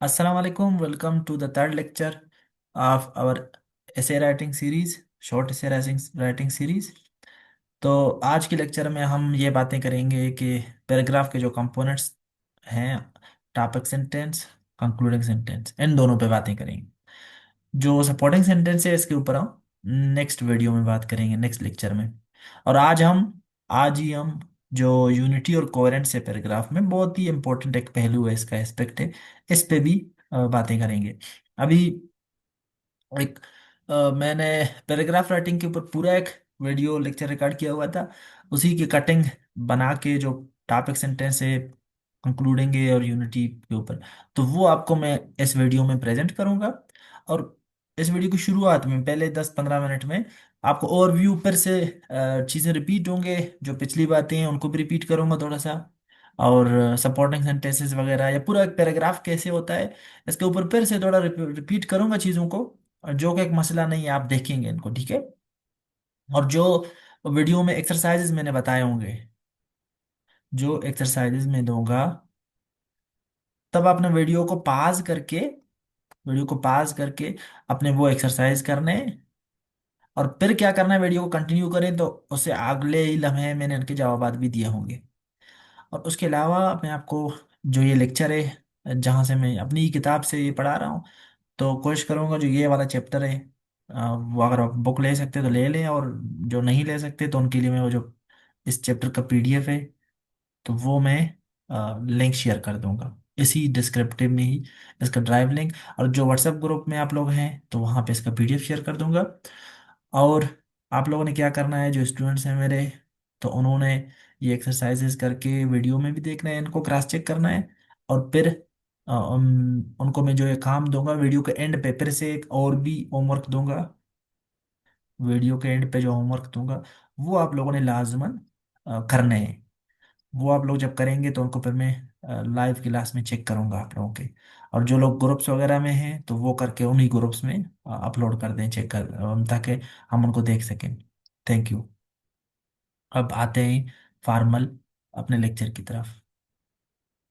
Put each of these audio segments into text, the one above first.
Assalamu alaikum. Welcome to the third lecture of our essay writing series, short essay writing series. तो आज के lecture में हम ये बातें करेंगे कि पैराग्राफ के जो कंपोनेंट्स हैं, टॉपिक सेंटेंस, कंक्लूडिंग सेंटेंस, इन दोनों पे बातें करेंगे। जो सपोर्टिंग सेंटेंस है इसके ऊपर हम नेक्स्ट वीडियो में बात करेंगे, नेक्स्ट लेक्चर में। और आज ही हम जो यूनिटी और कोहेरेंस है पैराग्राफ में, बहुत ही इंपॉर्टेंट एक पहलू है, इसका एस्पेक्ट है, इस पे भी बातें करेंगे। अभी एक मैंने पैराग्राफ राइटिंग के ऊपर पूरा एक वीडियो लेक्चर रिकॉर्ड किया हुआ था। उसी की कटिंग बना के जो टॉपिक सेंटेंस है, कंक्लूडिंग है और यूनिटी के ऊपर, तो वो आपको मैं इस वीडियो में प्रेजेंट करूंगा। और इस वीडियो की शुरुआत में पहले 10-15 मिनट में आपको ओवरव्यू ऊपर से चीज़ें रिपीट होंगे, जो पिछली बातें हैं उनको भी रिपीट करूंगा थोड़ा सा। और सपोर्टिंग सेंटेंसेस वगैरह या पूरा एक पैराग्राफ कैसे होता है, इसके ऊपर फिर से थोड़ा रिपीट करूंगा चीज़ों को। और जो कि एक मसला नहीं है, आप देखेंगे इनको, ठीक है। और जो वीडियो में एक्सरसाइजेज मैंने बताए होंगे, जो एक्सरसाइजेज में दूंगा, तब आपने वीडियो को पॉज करके अपने वो एक्सरसाइज करने हैं। और फिर क्या करना है, वीडियो को कंटिन्यू करें तो उससे अगले ही लम्हे मैंने इनके जवाब भी दिए होंगे। और उसके अलावा मैं आपको जो ये लेक्चर है, जहाँ से मैं अपनी ही किताब से ये पढ़ा रहा हूँ, तो कोशिश करूँगा जो ये वाला चैप्टर है, वो अगर आप बुक ले सकते तो ले लें, और जो नहीं ले सकते तो उनके लिए मैं वो जो इस चैप्टर का पीडीएफ है, तो वो मैं लिंक शेयर कर दूंगा इसी डिस्क्रिप्टिव में ही, इसका ड्राइव लिंक। और जो व्हाट्सएप ग्रुप में आप लोग हैं तो वहाँ पे इसका पीडीएफ शेयर कर दूंगा। और आप लोगों ने क्या करना है, जो स्टूडेंट्स हैं मेरे, तो उन्होंने ये एक्सरसाइजेस करके वीडियो में भी देखना है, इनको क्रॉस चेक करना है। और फिर उनको मैं जो ये काम दूंगा वीडियो के एंड पे, फिर से एक और भी होमवर्क दूंगा। वीडियो के एंड पे जो होमवर्क दूंगा वो आप लोगों ने लाजमन करने हैं। वो आप लोग जब करेंगे तो उनको फिर मैं लाइव क्लास में चेक करूंगा आप लोगों के। और जो लोग ग्रुप्स वगैरह में हैं तो वो करके उन्हीं ग्रुप्स में अपलोड कर दें, चेक कर, ताकि हम उनको देख सकें। Thank you. अब आते हैं फॉर्मल अपने लेक्चर की तरफ।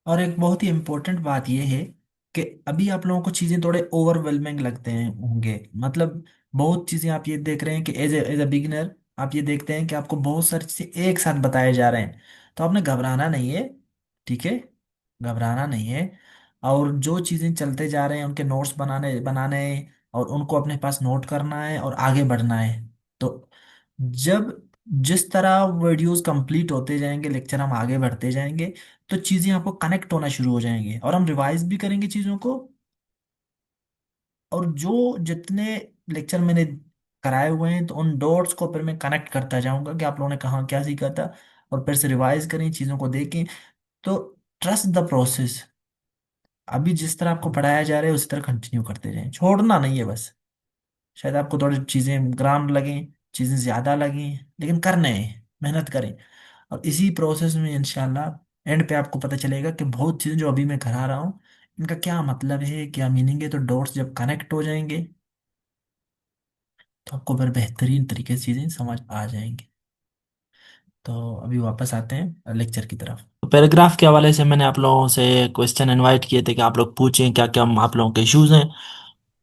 और एक बहुत ही इम्पोर्टेंट बात यह है कि अभी आप लोगों को चीज़ें थोड़े ओवरवेलमिंग लगते हैं होंगे, मतलब बहुत चीज़ें आप ये देख रहे हैं कि एज ए बिगिनर आप ये देखते हैं कि आपको बहुत सारी चीज़ें एक साथ बताए जा रहे हैं। तो आपने घबराना नहीं है, ठीक है, घबराना नहीं है। और जो चीज़ें चलते जा रहे हैं उनके नोट्स बनाने बनाने हैं, और उनको अपने पास नोट करना है और आगे बढ़ना है। तो जब जिस तरह वीडियोस कंप्लीट होते जाएंगे, लेक्चर हम आगे बढ़ते जाएंगे, तो चीजें आपको कनेक्ट होना शुरू हो जाएंगी और हम रिवाइज भी करेंगे चीजों को। और जो जितने लेक्चर मैंने कराए हुए हैं तो उन डॉट्स को फिर मैं कनेक्ट करता जाऊंगा कि आप लोगों ने कहाँ क्या सीखा था। और फिर से रिवाइज करें, चीजों को देखें। तो ट्रस्ट द प्रोसेस। अभी जिस तरह आपको पढ़ाया जा रहा है उसी तरह कंटिन्यू करते जाएं, छोड़ना नहीं है बस। शायद आपको थोड़ी चीजें ग्राम लगें, चीजें ज्यादा लगें, लेकिन करने हैं, मेहनत करें। और इसी प्रोसेस में इंशाल्लाह एंड पे आपको पता चलेगा कि बहुत चीज़ें जो अभी मैं करा रहा हूँ इनका क्या मतलब है, क्या मीनिंग है। तो डॉट्स जब कनेक्ट हो जाएंगे तो आपको फिर बेहतरीन तरीके से चीज़ें समझ आ जाएंगी। तो अभी वापस आते हैं लेक्चर की तरफ। तो पैराग्राफ के हवाले से मैंने आप लोगों से क्वेश्चन इनवाइट किए थे कि आप लोग पूछें क्या क्या आप लोगों के इश्यूज हैं।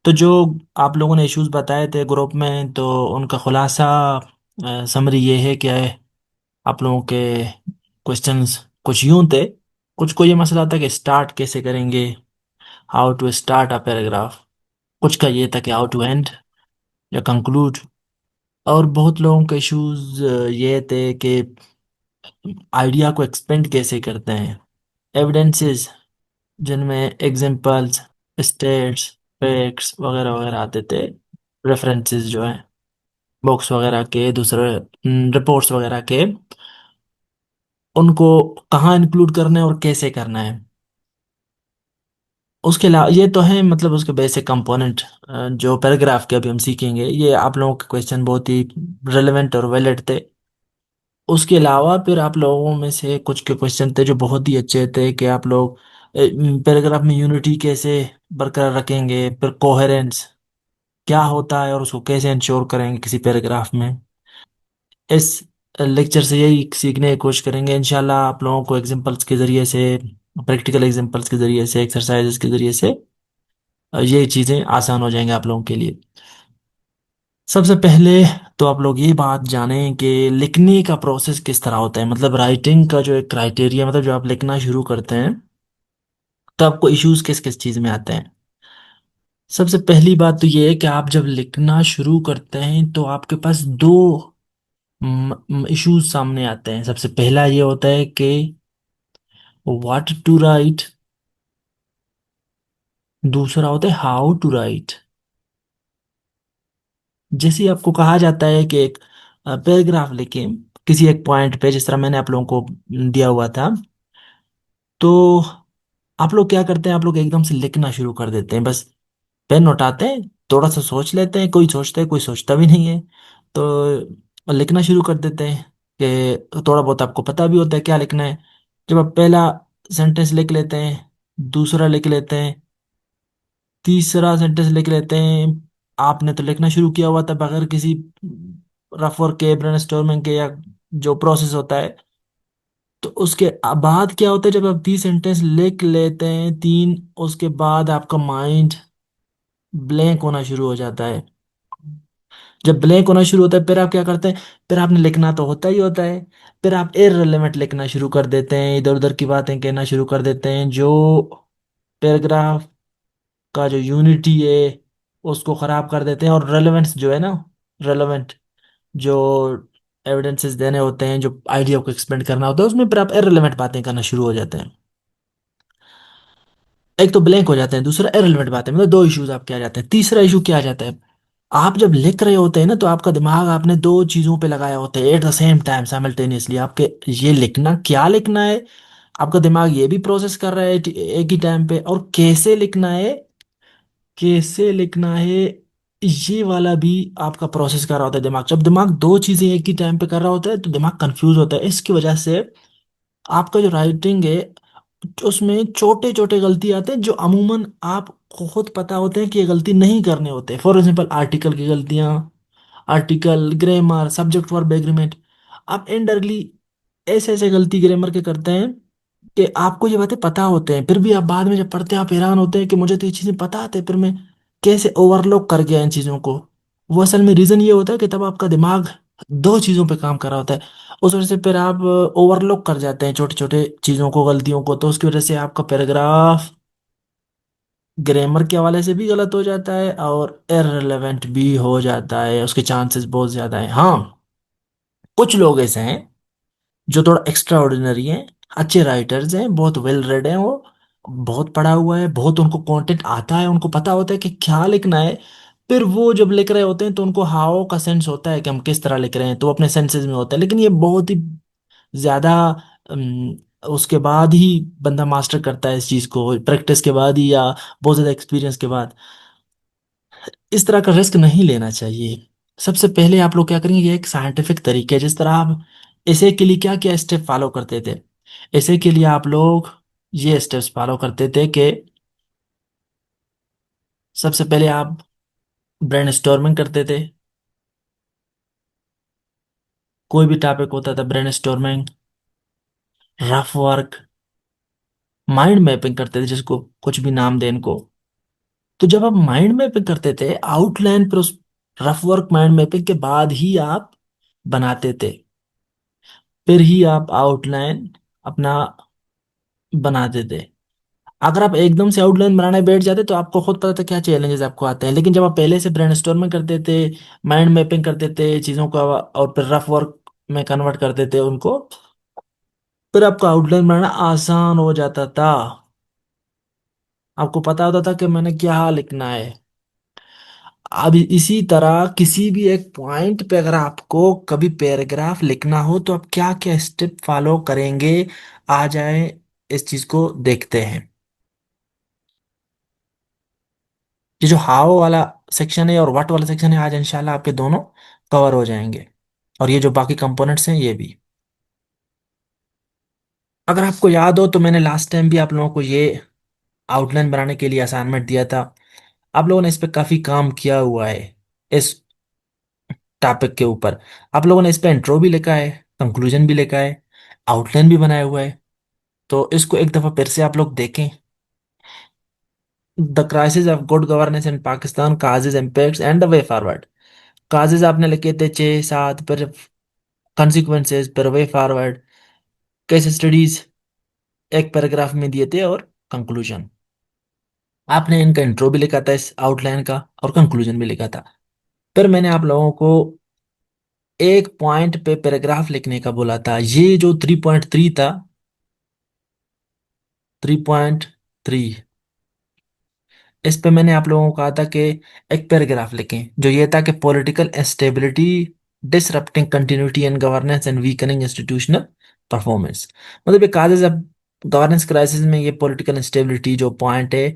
तो जो आप लोगों ने इश्यूज बताए थे ग्रुप में, तो उनका खुलासा समरी ये है कि आप लोगों के क्वेश्चंस कुछ यूं थे। कुछ को ये मसला था कि स्टार्ट कैसे करेंगे, how to start a paragraph. कुछ का ये था कि हाउ टू एंड या कंक्लूड। और बहुत लोगों के इश्यूज ये थे कि आइडिया को एक्सपेंड कैसे करते हैं, एविडेंसेस जिनमें एग्जांपल्स, स्टेट्स, फैक्ट्स वगैरह वगैरह आते थे, रेफरेंसेस जो हैं बुक्स वगैरह के, दूसरे रिपोर्ट्स वगैरह के, उनको कहाँ इंक्लूड करना है और कैसे करना है। उसके अलावा ये तो है, मतलब उसके बेसिक कंपोनेंट जो पैराग्राफ के अभी हम सीखेंगे, ये आप लोगों के क्वेश्चन बहुत ही रेलेवेंट और वैलिड थे। उसके अलावा फिर आप लोगों में से कुछ के क्वेश्चन थे जो बहुत ही अच्छे थे कि आप लोग पैराग्राफ में यूनिटी कैसे बरकरार रखेंगे, फिर कोहेरेंस क्या होता है और उसको कैसे इंश्योर करेंगे किसी पैराग्राफ में। इस लेक्चर से यही सीखने की कोशिश करेंगे इंशाल्लाह, आप लोगों को एग्जांपल्स के जरिए से, प्रैक्टिकल एग्जांपल्स के जरिए से, एक्सरसाइजेस के जरिए से ये चीज़ें आसान हो जाएंगे आप लोगों के लिए। सबसे पहले तो आप लोग ये बात जानें कि लिखने का प्रोसेस किस तरह होता है, मतलब राइटिंग का जो एक क्राइटेरिया, मतलब जो आप लिखना शुरू करते हैं तो आपको इश्यूज किस किस चीज़ में आते हैं। सबसे पहली बात तो ये है कि आप जब लिखना शुरू करते हैं तो आपके पास दो इश्यूज सामने आते हैं। सबसे पहला ये होता है कि व्हाट टू राइट, दूसरा होता है हाउ टू राइट। जैसे ही आपको कहा जाता है कि एक पैराग्राफ लिखें किसी एक पॉइंट पे, जिस तरह मैंने आप लोगों को दिया हुआ था, तो आप लोग क्या करते हैं, आप लोग एकदम से लिखना शुरू कर देते हैं। बस पेन उठाते हैं, थोड़ा सा सोच लेते हैं, कोई सोचता है कोई सोचता भी नहीं है, तो लिखना शुरू कर देते हैं कि थोड़ा बहुत आपको पता भी होता है क्या लिखना है। जब आप पहला सेंटेंस लिख लेते हैं, दूसरा लिख लेते हैं, तीसरा सेंटेंस लिख लेते हैं, आपने तो लिखना शुरू किया हुआ था बगैर किसी रफ वर्क के, ब्रेनस्टॉर्मिंग के, या जो प्रोसेस होता है। तो उसके बाद क्या होता है, जब आप 30 सेंटेंस लिख लेते हैं, तीन, उसके बाद आपका माइंड ब्लैंक होना शुरू हो जाता है। जब ब्लैंक होना शुरू होता है फिर आप क्या करते हैं, फिर आपने लिखना तो होता ही होता है, फिर आप इररिलेवेंट लिखना शुरू कर देते हैं, इधर उधर की बातें कहना शुरू कर देते हैं, जो पैराग्राफ का जो यूनिटी है उसको खराब कर देते हैं। और रेलेवेंस जो है ना, रेलेवेंट जो एविडेंसेस देने होते हैं, जो आइडिया को एक्सपेंड करना होता है, उसमें फिर आप इररिलेवेंट बातें करना शुरू हो जाते हैं। एक तो ब्लैंक हो जाते हैं, दूसरा इररिलेवेंट बातें, मतलब दो इश्यूज आपके आ जाते हैं। तीसरा इशू क्या आ जाता है, आप जब लिख रहे होते हैं ना तो आपका दिमाग आपने दो चीजों पे लगाया होता है at the same time, simultaneously. आपके ये लिखना, क्या लिखना है, आपका दिमाग ये भी प्रोसेस कर रहा है एक ही टाइम पे, और कैसे लिखना है, कैसे लिखना है, ये वाला भी आपका प्रोसेस कर रहा होता है दिमाग। जब दिमाग दो चीजें एक ही टाइम पे कर रहा होता है तो दिमाग कंफ्यूज होता है। इसकी वजह से आपका जो राइटिंग है उसमें छोटे छोटे गलती आते हैं, जो अमूमन आपको खुद पता होते हैं कि ये गलती नहीं करने होते। फॉर एग्जाम्पल आर्टिकल की गलतियां, article, grammar, subject verb agreement, आप इनडायरेक्टली ऐसे ऐसे गलती ग्रामर के करते हैं कि आपको ये बातें पता होते हैं, फिर भी आप बाद में जब पढ़ते हैं आप हैरान होते हैं कि मुझे तो ये चीजें पता आते, फिर मैं कैसे ओवरलोक कर गया इन चीजों को। वो असल में रीजन ये होता है कि तब आपका दिमाग दो चीजों पे काम कर रहा होता है। उस वजह से फिर आप ओवरलोक कर जाते हैं छोटे छोटे चीजों को, गलतियों को, तो उसकी वजह से आपका पैराग्राफ ग्रामर के हवाले से भी गलत हो जाता है और इररिलेवेंट भी हो जाता है, उसके चांसेस बहुत ज्यादा है। हाँ, कुछ लोग ऐसे हैं जो थोड़ा एक्स्ट्रा ऑर्डिनरी हैं, अच्छे राइटर्स हैं, बहुत वेल रेड हैं, वो बहुत पढ़ा हुआ है, बहुत उनको कंटेंट आता है, उनको पता होता है कि क्या लिखना है। फिर वो जब लिख रहे होते हैं तो उनको हाव का सेंस होता है कि हम किस तरह लिख रहे हैं, तो वो अपने सेंसेस में होता है। लेकिन ये बहुत ही ज्यादा अम, उसके बाद ही बंदा मास्टर करता है इस चीज को, प्रैक्टिस के बाद ही, या बहुत ज्यादा एक्सपीरियंस के बाद। इस तरह का रिस्क नहीं लेना चाहिए। सबसे पहले आप लोग क्या करेंगे, ये एक साइंटिफिक तरीका है। जिस तरह आप ऐसे के लिए क्या क्या स्टेप फॉलो करते थे, ऐसे के लिए आप लोग ये स्टेप्स फॉलो करते थे कि सबसे पहले आप ब्रेनस्टॉर्मिंग करते थे। कोई भी टॉपिक होता था, brainstorming, rough work, mind mapping करते थे, जिसको कुछ भी नाम दें इनको। तो जब आप माइंड मैपिंग करते थे आउटलाइन पर, उस रफ वर्क माइंड मैपिंग के बाद ही आप बनाते थे, फिर ही आप आउटलाइन अपना बनाते थे। अगर आप एकदम से आउटलाइन बनाने बैठ जाते तो आपको खुद पता था क्या चैलेंजेस आपको आते हैं। लेकिन जब आप पहले से ब्रेनस्टॉर्मिंग करते थे, माइंड मैपिंग करते थे चीजों का, और फिर रफ वर्क में कन्वर्ट करते थे उनको, फिर आपका आउटलाइन बनाना आसान हो जाता था। आपको पता होता था कि मैंने क्या लिखना है। अब इसी तरह किसी भी एक पॉइंट पे अगर आपको कभी पैराग्राफ लिखना हो तो आप क्या क्या स्टेप फॉलो करेंगे, आ जाए इस चीज को देखते हैं। ये जो हाव वाला सेक्शन है और व्हाट वाला सेक्शन है, आज इंशाल्लाह आपके दोनों कवर हो जाएंगे, और ये जो बाकी कंपोनेंट्स हैं ये भी। अगर आपको याद हो तो मैंने लास्ट टाइम भी आप लोगों को ये आउटलाइन बनाने के लिए असाइनमेंट दिया था। आप लोगों ने इस पे काफी काम किया हुआ है, इस टॉपिक के ऊपर। आप लोगों ने इस पे इंट्रो भी लिखा है, कंक्लूजन भी लिखा है, आउटलाइन भी बनाया हुआ है। तो इसको एक दफा फिर से आप लोग देखें। The crisis of good governance in Pakistan, causes, impacts and the way forward. Causes आपने लिखे थे 6 7, फिर कॉन्सिक्वेंसेस, फिर वे फॉरवर्ड, केस स्टडीज एक पैराग्राफ में दिए थे, और कंक्लूजन। आपने इनका इंट्रो भी लिखा था इस आउटलाइन का, और कंक्लूजन भी लिखा था। फिर मैंने आप लोगों को एक पॉइंट पे पैराग्राफ लिखने का बोला था। ये जो 3.3 था, 3.3, इस पे मैंने आप लोगों को कहा था कि एक पैराग्राफ लिखें, जो ये था कि political instability disrupting continuity and governance and weakening institutional performance. मतलब ये काजेज अब गवर्नेंस क्राइसिस में ये पॉलिटिकल इंस्टेबिलिटी जो पॉइंट है,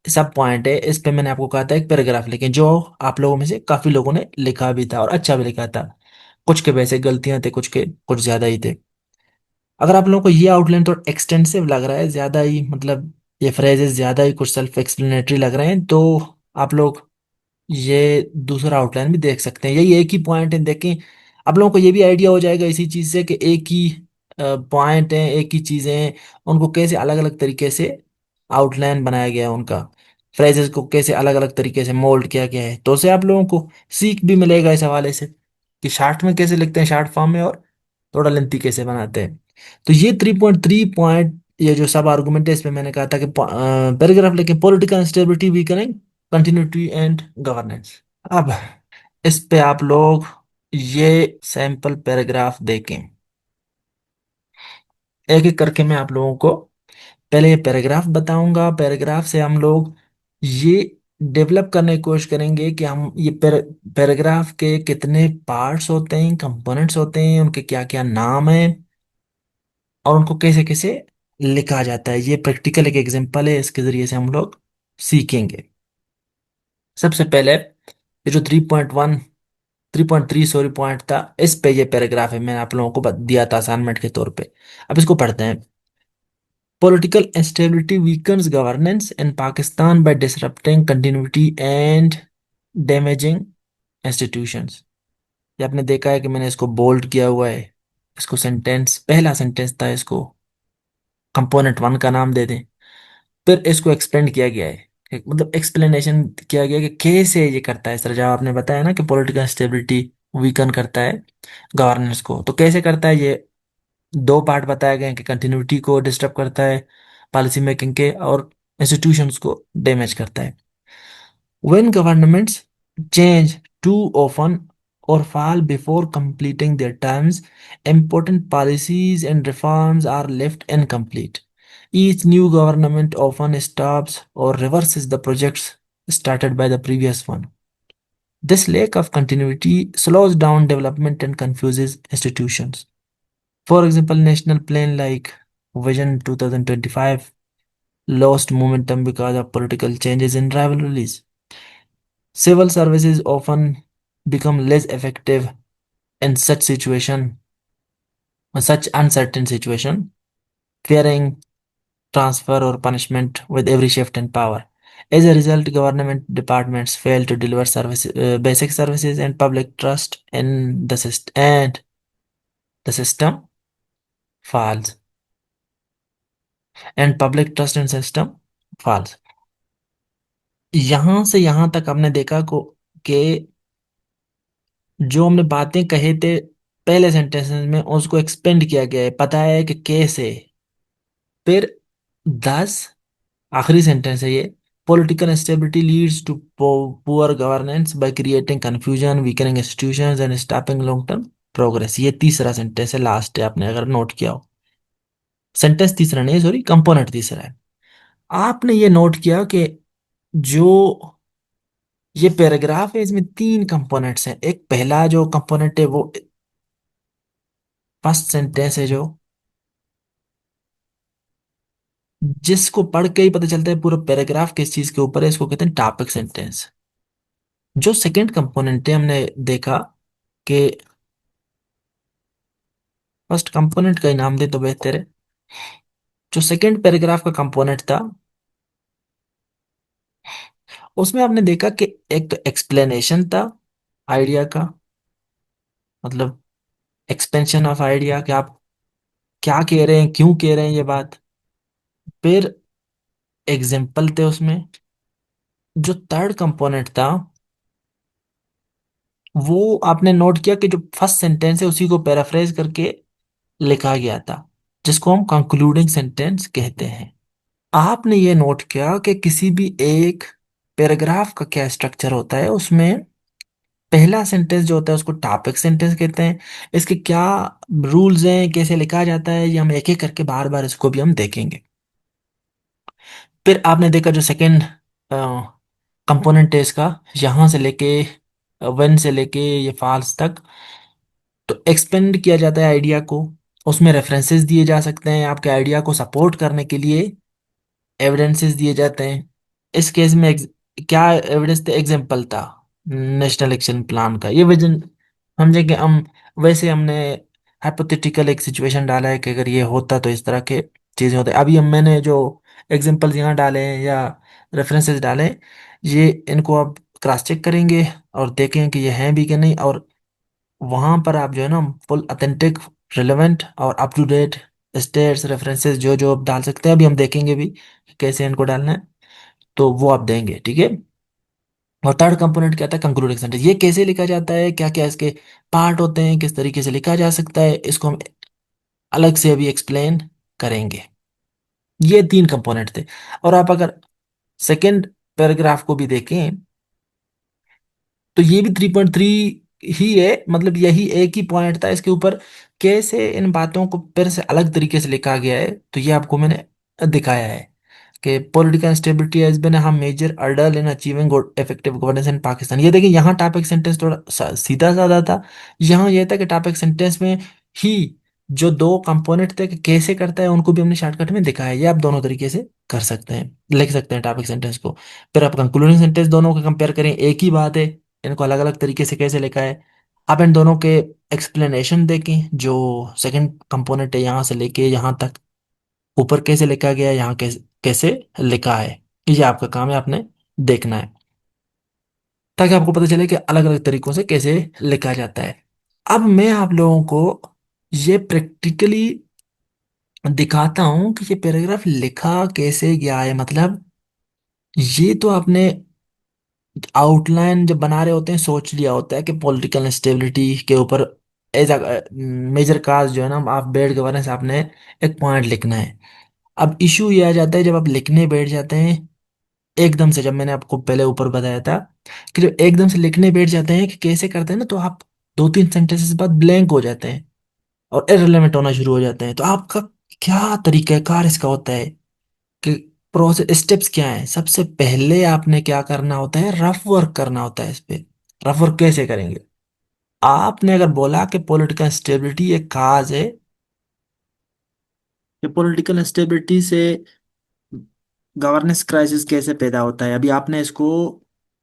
सब पॉइंट है, इस पे मैंने आपको कहा था एक पैराग्राफ लिखें, जो आप लोगों में से काफी लोगों ने लिखा भी था और अच्छा भी लिखा था। कुछ के वैसे गलतियां थे, कुछ के कुछ ज्यादा ही थे। अगर आप लोगों को ये आउटलाइन थोड़ा एक्सटेंसिव लग रहा है, ज्यादा ही मतलब ये फ्रेजेस ज्यादा ही कुछ सेल्फ एक्सप्लेनेटरी लग रहे हैं, तो आप लोग ये दूसरा आउटलाइन भी देख सकते हैं। यही एक ही पॉइंट है, देखें आप लोगों को ये भी आइडिया हो जाएगा इसी चीज से कि एक ही पॉइंट है, एक ही चीजें हैं, उनको कैसे अलग अलग तरीके से आउटलाइन बनाया गया है, उनका फ्रेजेस को कैसे अलग अलग तरीके से मोल्ड किया गया है। तो उससे आप लोगों को सीख भी मिलेगा इस हवाले से कि शार्ट में कैसे लिखते हैं, शार्ट फॉर्म में, और थोड़ा लेंथी कैसे बनाते हैं। तो ये 3.3 पॉइंट, ये जो सब आर्गुमेंट है, इसमें मैंने कहा था कि पैराग्राफ लेके political stability weakening continuity and governance. अब इस पे आप लोग ये सैंपल पैराग्राफ देखें, एक एक करके मैं आप लोगों को पहले ये पैराग्राफ बताऊंगा। पैराग्राफ से हम लोग ये डेवलप करने की कोशिश करेंगे कि हम ये पैराग्राफ के कितने पार्ट्स होते हैं, कंपोनेंट्स होते हैं, उनके क्या क्या नाम है, और उनको कैसे कैसे लिखा जाता है। ये प्रैक्टिकल एक एग्जांपल है, इसके जरिए से हम लोग सीखेंगे। सबसे पहले ये जो 3.3 सॉरी पॉइंट था, इस पे ये पैराग्राफ है, मैंने आप लोगों को दिया था असाइनमेंट के तौर पे। अब इसको पढ़ते हैं। Political instability weakens governance in Pakistan by disrupting continuity and damaging institutions. ये आपने देखा है कि मैंने इसको बोल्ड किया हुआ है। इसको सेंटेंस, पहला सेंटेंस था, इसको कंपोनेंट 1 का नाम दे दें। फिर इसको एक्सप्लेन किया गया है, मतलब एक्सप्लेनेशन किया गया कि कैसे ये करता है। सर जब आपने बताया ना कि पॉलिटिकल स्टेबिलिटी वीकन करता है गवर्नेंस को, तो कैसे करता है, ये दो पार्ट बताए गए हैं कि कंटिन्यूटी को डिस्टर्ब करता है पॉलिसी मेकिंग के, और इंस्टीट्यूशंस को डैमेज करता है। When governments change too often or fall before completing their terms, important policies and reforms are left incomplete. Each new government often stops or reverses the projects started by the previous one. This lack of continuity slows down development and confuses institutions. For example, national plan like Vision 2025 lost momentum because of political changes in rivalries. Civil services often become less effective in such uncertain situation, fearing transfer or punishment with every shift in power. As a result, government departments fail to deliver basic services, and public trust in the system falls. And public trust in system falls. यहां से यहां तक हमने देखा को कि जो हमने बातें कहे थे पहले सेंटेंस में, उसको एक्सपेंड किया गया है, पता है कि कैसे। फिर 10, आखिरी सेंटेंस है ये। Political instability leads to poor governance by creating confusion, weakening institutions and stopping long term progress. ये तीसरा सेंटेंस है, लास्ट है, आपने अगर नोट किया हो। सेंटेंस तीसरा नहीं, सॉरी, कंपोनेंट तीसरा है। आपने ये नोट किया कि जो ये पैराग्राफ है, इसमें 3 कंपोनेंट्स हैं। एक पहला जो कंपोनेंट है वो फर्स्ट सेंटेंस है, जो जिसको पढ़ के ही पता चलता है पूरा पैराग्राफ किस चीज के ऊपर है, इसको कहते हैं टॉपिक सेंटेंस। जो सेकंड कंपोनेंट है, हमने देखा कि फर्स्ट कंपोनेंट का ही नाम दे तो बेहतर है। जो सेकंड पैराग्राफ का कंपोनेंट था, उसमें आपने देखा कि एक तो एक्सप्लेनेशन था आइडिया का, मतलब एक्सपेंशन ऑफ आइडिया, कि आप क्या कह रहे हैं, क्यों कह रहे हैं ये बात। फिर एग्जाम्पल थे उसमें, जो थर्ड कंपोनेंट था, वो आपने नोट किया कि जो फर्स्ट सेंटेंस है उसी को पैराफ्रेज करके लिखा गया था, जिसको हम कंक्लूडिंग सेंटेंस कहते हैं। आपने ये नोट किया कि किसी भी एक पैराग्राफ का क्या स्ट्रक्चर होता है, उसमें पहला सेंटेंस जो होता है उसको टॉपिक सेंटेंस कहते हैं। इसके क्या रूल्स हैं, कैसे लिखा जाता है, ये हम एक एक करके बार बार इसको भी हम देखेंगे। फिर आपने देखा जो सेकंड कंपोनेंट है इसका, यहां से लेके वन से लेके ये फॉल्स तक, तो एक्सपेंड किया जाता है आइडिया को। उसमें रेफरेंसेस दिए जा सकते हैं आपके आइडिया को सपोर्ट करने के लिए, एविडेंसेस दिए जाते हैं। इस केस में क्या एविडेंस थे? एग्जाम्पल था नेशनल एक्शन प्लान का। ये विजन समझे कि हम, वैसे हमने हाइपोथेटिकल एक सिचुएशन डाला है कि अगर ये होता तो इस तरह के चीजें होते। अभी हम मैंने जो एग्जाम्पल्स यहाँ डाले हैं या रेफरेंसेस डाले हैं, ये इनको आप क्रॉस चेक करेंगे और देखें कि ये हैं भी कि नहीं। और वहां पर आप जो है ना फुल ऑथेंटिक, रिलेवेंट और up to date stats references जो जो आप डाल सकते हैं, अभी हम देखेंगे भी कि कैसे इनको डालना है, तो वो आप देंगे, ठीक है। और थर्ड कंपोनेंट क्या था? Concluding sentence. ये कैसे लिखा जाता है, क्या क्या इसके पार्ट होते हैं, किस तरीके से लिखा जा सकता है, इसको हम अलग से अभी एक्सप्लेन करेंगे। ये तीन कंपोनेंट थे। और आप अगर सेकेंड पैराग्राफ को भी देखें, तो ये भी 3.3 ही है, मतलब यही एक ही पॉइंट था। इसके ऊपर कैसे इन बातों को फिर से अलग तरीके से लिखा गया है, तो ये आपको मैंने दिखाया है कि political stability has been a major hurdle in achieving good effective governance in Pakistan. ये देखिए, यहाँ टॉपिक सेंटेंस थोड़ा सीधा साधा था। यहाँ ये था कि टॉपिक सेंटेंस में ही जो दो कंपोनेंट थे कि कैसे करता है, उनको भी हमने शॉर्टकट में दिखाया है। ये आप दोनों तरीके से कर सकते हैं, लिख सकते हैं टॉपिक सेंटेंस को। फिर आप कंक्लूडिंग सेंटेंस दोनों को कंपेयर करें, एक ही बात है, इनको अलग अलग तरीके से कैसे लिखा है। आप इन दोनों के एक्सप्लेनेशन देखें, जो सेकंड कंपोनेंट है यहाँ से लेके यहाँ तक, ऊपर कैसे लिखा गया है, यहाँ कैसे कैसे लिखा है। ये आपका काम है, आपने देखना है, ताकि आपको पता चले कि अलग अलग तरीकों से कैसे लिखा जाता है। अब मैं आप लोगों को ये प्रैक्टिकली दिखाता हूं कि ये पैराग्राफ लिखा कैसे गया है। मतलब ये तो आपने आउटलाइन जब बना रहे होते हैं सोच लिया होता है कि पॉलिटिकल इंस्टेबिलिटी के ऊपर एज मेजर काज जो है ना, आप बेड गवर्नेंस आपने एक पॉइंट लिखना है। अब इशू ये आ जाता है जब आप लिखने बैठ जाते हैं एकदम से, जब मैंने आपको पहले ऊपर बताया था कि जब एकदम से लिखने बैठ जाते हैं कि कैसे करते हैं ना, तो आप दो तीन सेंटेंसेस बाद ब्लैंक हो जाते हैं और इररिलेवेंट होना शुरू हो जाते हैं। तो आपका क्या तरीकाकार इसका होता है कि प्रोसेस स्टेप्स क्या है? सबसे पहले आपने क्या करना होता है? रफ वर्क करना होता है इस पे। रफ वर्क कैसे करेंगे? आपने अगर बोला कि पॉलिटिकल स्टेबिलिटी एक काज है, कि पॉलिटिकल स्टेबिलिटी से गवर्नेंस क्राइसिस कैसे पैदा होता है, अभी आपने इसको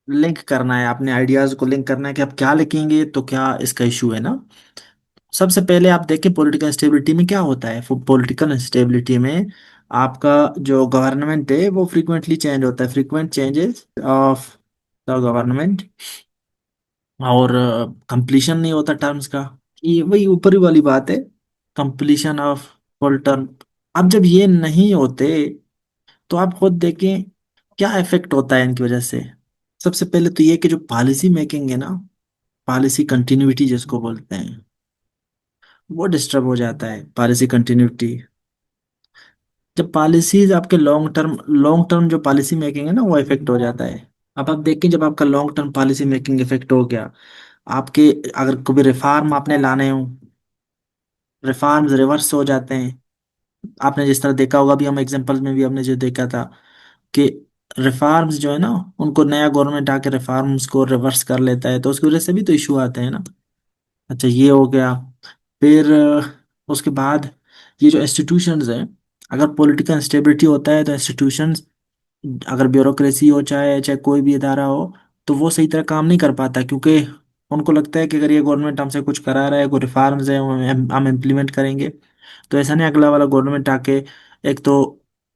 लिंक करना है, अपने आइडियाज को लिंक करना है कि आप क्या लिखेंगे तो क्या इसका इशू है ना। सबसे पहले आप देखें पॉलिटिकल स्टेबिलिटी में क्या होता है। पॉलिटिकल स्टेबिलिटी में आपका जो गवर्नमेंट है वो फ्रीक्वेंटली चेंज होता है, frequent changes of the government, और कंप्लीशन नहीं होता टर्म्स का। ये वही ऊपरी वाली बात है, कंप्लीशन ऑफ फुल टर्म। अब जब ये नहीं होते तो आप खुद देखें क्या इफेक्ट होता है इनकी वजह से। सबसे पहले तो ये कि जो पॉलिसी मेकिंग है ना, पॉलिसी कंटिन्यूटी जिसको बोलते हैं, वो डिस्टर्ब हो जाता है। पॉलिसी कंटिन्यूटी, जब पॉलिसीज आपके लॉन्ग टर्म जो पॉलिसी मेकिंग है ना वो इफेक्ट हो जाता है। अब आप देखें जब आपका long term policy making effect हो गया, आपके अगर कोई रिफॉर्म आपने लाने हो, रिफॉर्म्स रिवर्स हो जाते हैं। आपने जिस तरह देखा होगा, अभी हम एग्जांपल्स में भी हमने जो देखा था कि रिफॉर्म्स जो है ना, उनको नया गवर्नमेंट आके रिफॉर्म्स को रिवर्स कर लेता है, तो उसकी वजह से भी तो इशू आते हैं ना। अच्छा, ये हो गया। फिर उसके बाद ये जो इंस्टीट्यूशंस हैं, अगर पॉलिटिकल इंस्टेबिलिटी होता है तो इंस्टीट्यूशंस, अगर ब्यूरोक्रेसी हो चाहे चाहे कोई भी इदारा हो, तो वो सही तरह काम नहीं कर पाता, क्योंकि उनको लगता है कि अगर ये गवर्नमेंट हमसे कुछ करा रहा है, कोई रिफॉर्म्स है, वो हम इम्प्लीमेंट करेंगे, तो ऐसा नहीं अगला वाला गवर्नमेंट आके एक तो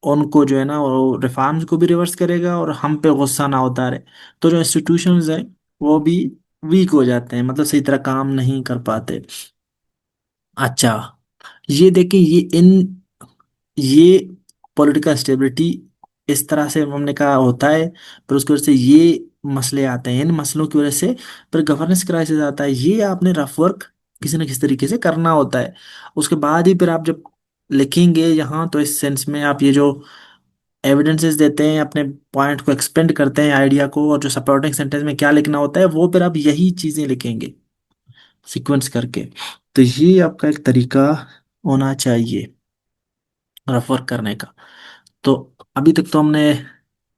उनको जो है ना वो रिफॉर्म्स को भी रिवर्स करेगा और हम पे गुस्सा ना उतारे, तो जो इंस्टीट्यूशंस हैं वो भी वीक हो जाते हैं, मतलब सही तरह काम नहीं कर पाते। अच्छा, ये देखिए, ये पॉलिटिकल स्टेबिलिटी इस तरह से हमने कहा होता है, पर उसकी वजह से ये मसले आते हैं, इन मसलों की वजह से फिर गवर्नेंस क्राइसिस आता है। ये आपने रफ वर्क किसी न किसी तरीके से करना होता है। उसके बाद ही फिर आप जब लिखेंगे यहाँ, तो इस सेंस में आप ये जो एविडेंसेस देते हैं, अपने पॉइंट को एक्सपेंड करते हैं, आइडिया को, और जो सपोर्टिंग सेंटेंस में क्या लिखना होता है वो फिर आप यही चीजें लिखेंगे सीक्वेंस करके। तो ये आपका एक तरीका होना चाहिए रफ वर्क करने का। तो अभी तक तो हमने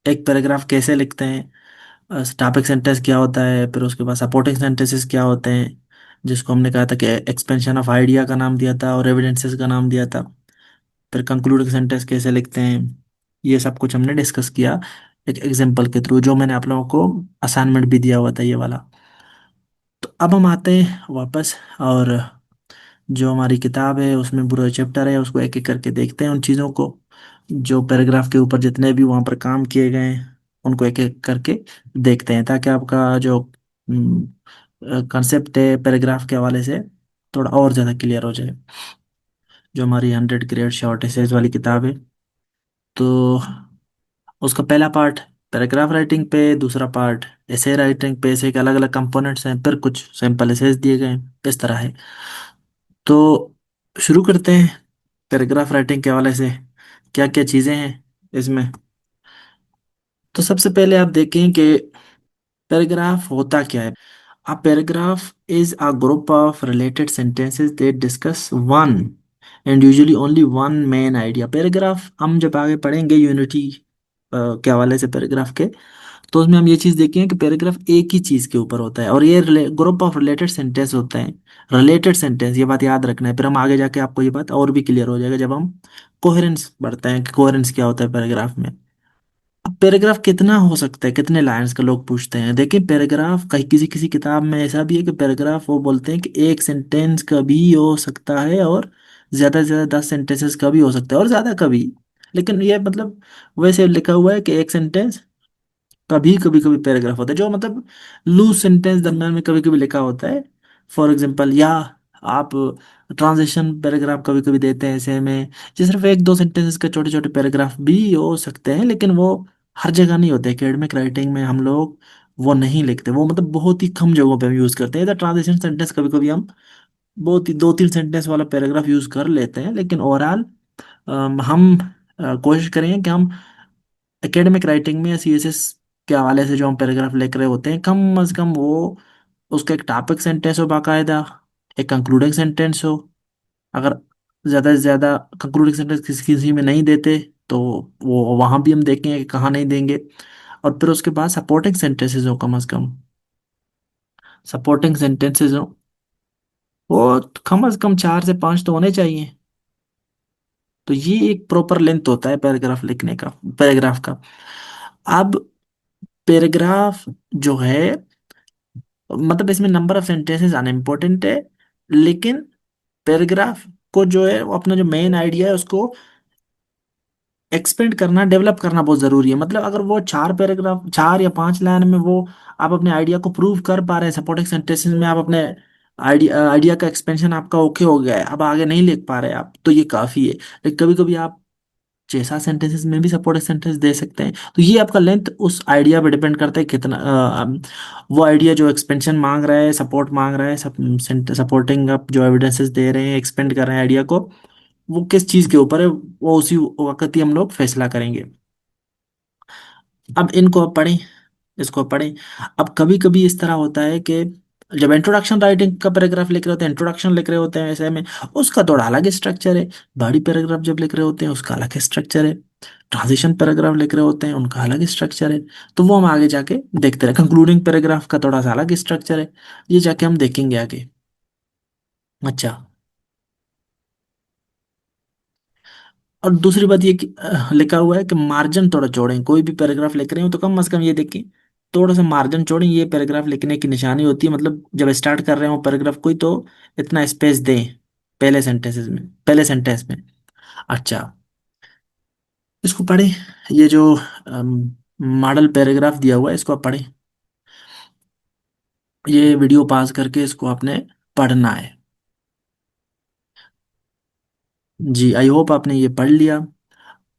एक पैराग्राफ कैसे लिखते हैं, टॉपिक सेंटेंस क्या होता है, फिर उसके बाद सपोर्टिंग सेंटेंसेस क्या होते हैं, जिसको हमने कहा था कि एक्सपेंशन ऑफ आइडिया का नाम दिया था और एविडेंसेस का नाम दिया था। फिर कंक्लूडिंग सेंटेंस कैसे लिखते हैं, ये सब कुछ हमने डिस्कस किया एक एग्जांपल के थ्रू, जो मैंने आप लोगों को असाइनमेंट भी दिया हुआ था ये वाला। तो अब हम आते हैं वापस, और जो हमारी किताब है उसमें पूरा चैप्टर है, उसको एक एक करके देखते हैं, उन चीज़ों को जो पैराग्राफ के ऊपर जितने भी वहाँ पर काम किए गए हैं उनको एक एक करके देखते हैं, ताकि आपका जो कंसेप्ट है पैराग्राफ के हवाले से थोड़ा और ज़्यादा क्लियर हो जाए। जो हमारी 100 ग्रेड शॉर्ट एसेज वाली किताब है, तो उसका पहला पार्ट पैराग्राफ राइटिंग पे, दूसरा पार्ट एसे राइटिंग पे, ऐसे के अलग अलग कंपोनेंट्स हैं, फिर कुछ सैंपल एसेज दिए गए हैं, इस तरह है। तो शुरू करते हैं पैराग्राफ राइटिंग के हवाले से, क्या क्या चीज़ें हैं इसमें। तो सबसे पहले आप देखें कि पैराग्राफ होता क्या है। A paragraph is a group of related sentences that discuss one and usually only one main idea। Paragraph हम जब आगे पढ़ेंगे यूनिटी के हवाले से पैराग्राफ के, तो उसमें हम ये चीज़ देखेंगे कि पैराग्राफ एक ही चीज़ के ऊपर होता है, और ये ग्रुप ऑफ रिलेटेड सेंटेंस होते हैं। रिलेटेड सेंटेंस, ये बात याद रखना है, फिर हम आगे जाके आपको ये बात और भी क्लियर हो जाएगा जब हम कोहेरेंस पढ़ते हैं कि कोहेरेंस क्या होता है पैराग्राफ में। अब पैराग्राफ कितना हो सकता है, कितने लाइंस का लोग पूछते हैं। देखिए पैराग्राफ कहीं किसी किसी किताब में ऐसा भी है कि पैराग्राफ वो बोलते हैं कि एक सेंटेंस का भी हो सकता है, और ज्यादा से ज्यादा 10 सेंटेंसेस का भी हो सकता है, और ज्यादा का भी। लेकिन ये मतलब वैसे लिखा हुआ है कि एक सेंटेंस, कभी कभी कभी पैराग्राफ होता है जो मतलब लूज सेंटेंस दरम्यान में कभी कभी लिखा होता है। फॉर एग्जांपल, या आप ट्रांजिशन पैराग्राफ कभी कभी देते हैं ऐसे में, जो सिर्फ एक दो सेंटेंसेस के छोटे छोटे पैराग्राफ भी हो सकते हैं, लेकिन वो हर जगह नहीं होते। एकेडमिक राइटिंग में हम लोग वो नहीं लिखते, वो मतलब बहुत ही कम जगहों पे हम यूज करते हैं। ट्रांजिशन सेंटेंस कभी कभी हम बहुत ही 2-3 सेंटेंस वाला पैराग्राफ यूज कर लेते हैं, लेकिन ओवरऑल हम कोशिश करेंगे कि हम एकेडमिक राइटिंग में या सीएसएस के हवाले से जो हम पैराग्राफ लिख रहे होते हैं, कम से कम वो उसका एक टॉपिक सेंटेंस हो बाकायदा, एक कंक्लूडिंग सेंटेंस हो। अगर ज़्यादा से ज़्यादा कंक्लूडिंग सेंटेंस किसी किसी में नहीं देते, तो वो वहाँ भी हम देखेंगे कि कहाँ नहीं देंगे। और फिर उसके बाद सपोर्टिंग सेंटेंसेस हो, कम से कम सपोर्टिंग सेंटेंसेस हो वो कम से कम 4 से 5 तो होने चाहिए। तो ये एक प्रॉपर लेंथ होता है पैराग्राफ लिखने का, पैराग्राफ का। अब पैराग्राफ जो है, मतलब इसमें नंबर ऑफ सेंटेंसेस अनइम्पोर्टेंट है, लेकिन पैराग्राफ को जो है वो अपना जो मेन आइडिया है उसको एक्सपेंड करना, डेवलप करना बहुत जरूरी है। मतलब अगर वो 4 पैराग्राफ, 4 या 5 लाइन में वो आप अपने आइडिया को प्रूव कर पा रहे हैं, सपोर्टिंग सेंटेंसेस में आप अपने आइडिया आइडिया का एक्सपेंशन आपका ओके हो गया है, अब आगे नहीं लिख पा रहे आप, तो ये काफी है। लेकिन कभी कभी आप 6-7 सेंटेंसेस में भी सपोर्टिंग सेंटेंस दे सकते हैं। तो ये आपका लेंथ उस आइडिया पे डिपेंड करता है कितना वो आइडिया जो एक्सपेंशन मांग रहा है, सपोर्ट मांग रहा है, सपोर्टिंग आप जो एविडेंसेस दे रहे हैं, एक्सपेंड कर रहे हैं आइडिया को, वो किस चीज के ऊपर है, वो उसी वक्त ही हम लोग फैसला करेंगे। अब इनको आप पढ़ें, इसको पढ़ें। अब कभी कभी इस तरह होता है कि जब इंट्रोडक्शन राइटिंग का पैराग्राफ लिख रहे होते हैं, इंट्रोडक्शन लिख रहे होते हैं ऐसे में, उसका थोड़ा अलग स्ट्रक्चर है। बॉडी पैराग्राफ जब लिख रहे होते हैं उसका अलग स्ट्रक्चर है। ट्रांजिशन पैराग्राफ लिख रहे होते हैं उनका अलग स्ट्रक्चर है। तो वो हम आगे जाके देखते रहे। कंक्लूडिंग पैराग्राफ का थोड़ा सा अलग स्ट्रक्चर है, ये जाके हम देखेंगे आगे। अच्छा, और दूसरी बात ये कि लिखा हुआ है कि मार्जिन थोड़ा जोड़ें। कोई भी पैराग्राफ लिख रहे हो तो कम से कम ये देखें, थोड़ा सा मार्जिन जोड़ें। ये पैराग्राफ लिखने की निशानी होती है, मतलब जब स्टार्ट कर रहे हो पैराग्राफ कोई, तो इतना स्पेस दें पहले सेंटेंसेस में, पहले सेंटेंस में। अच्छा, इसको पढ़ें। ये जो मॉडल पैराग्राफ दिया हुआ है इसको आप पढ़ें। ये वीडियो पास करके इसको आपने पढ़ना है। जी, आई होप आपने ये पढ़ लिया।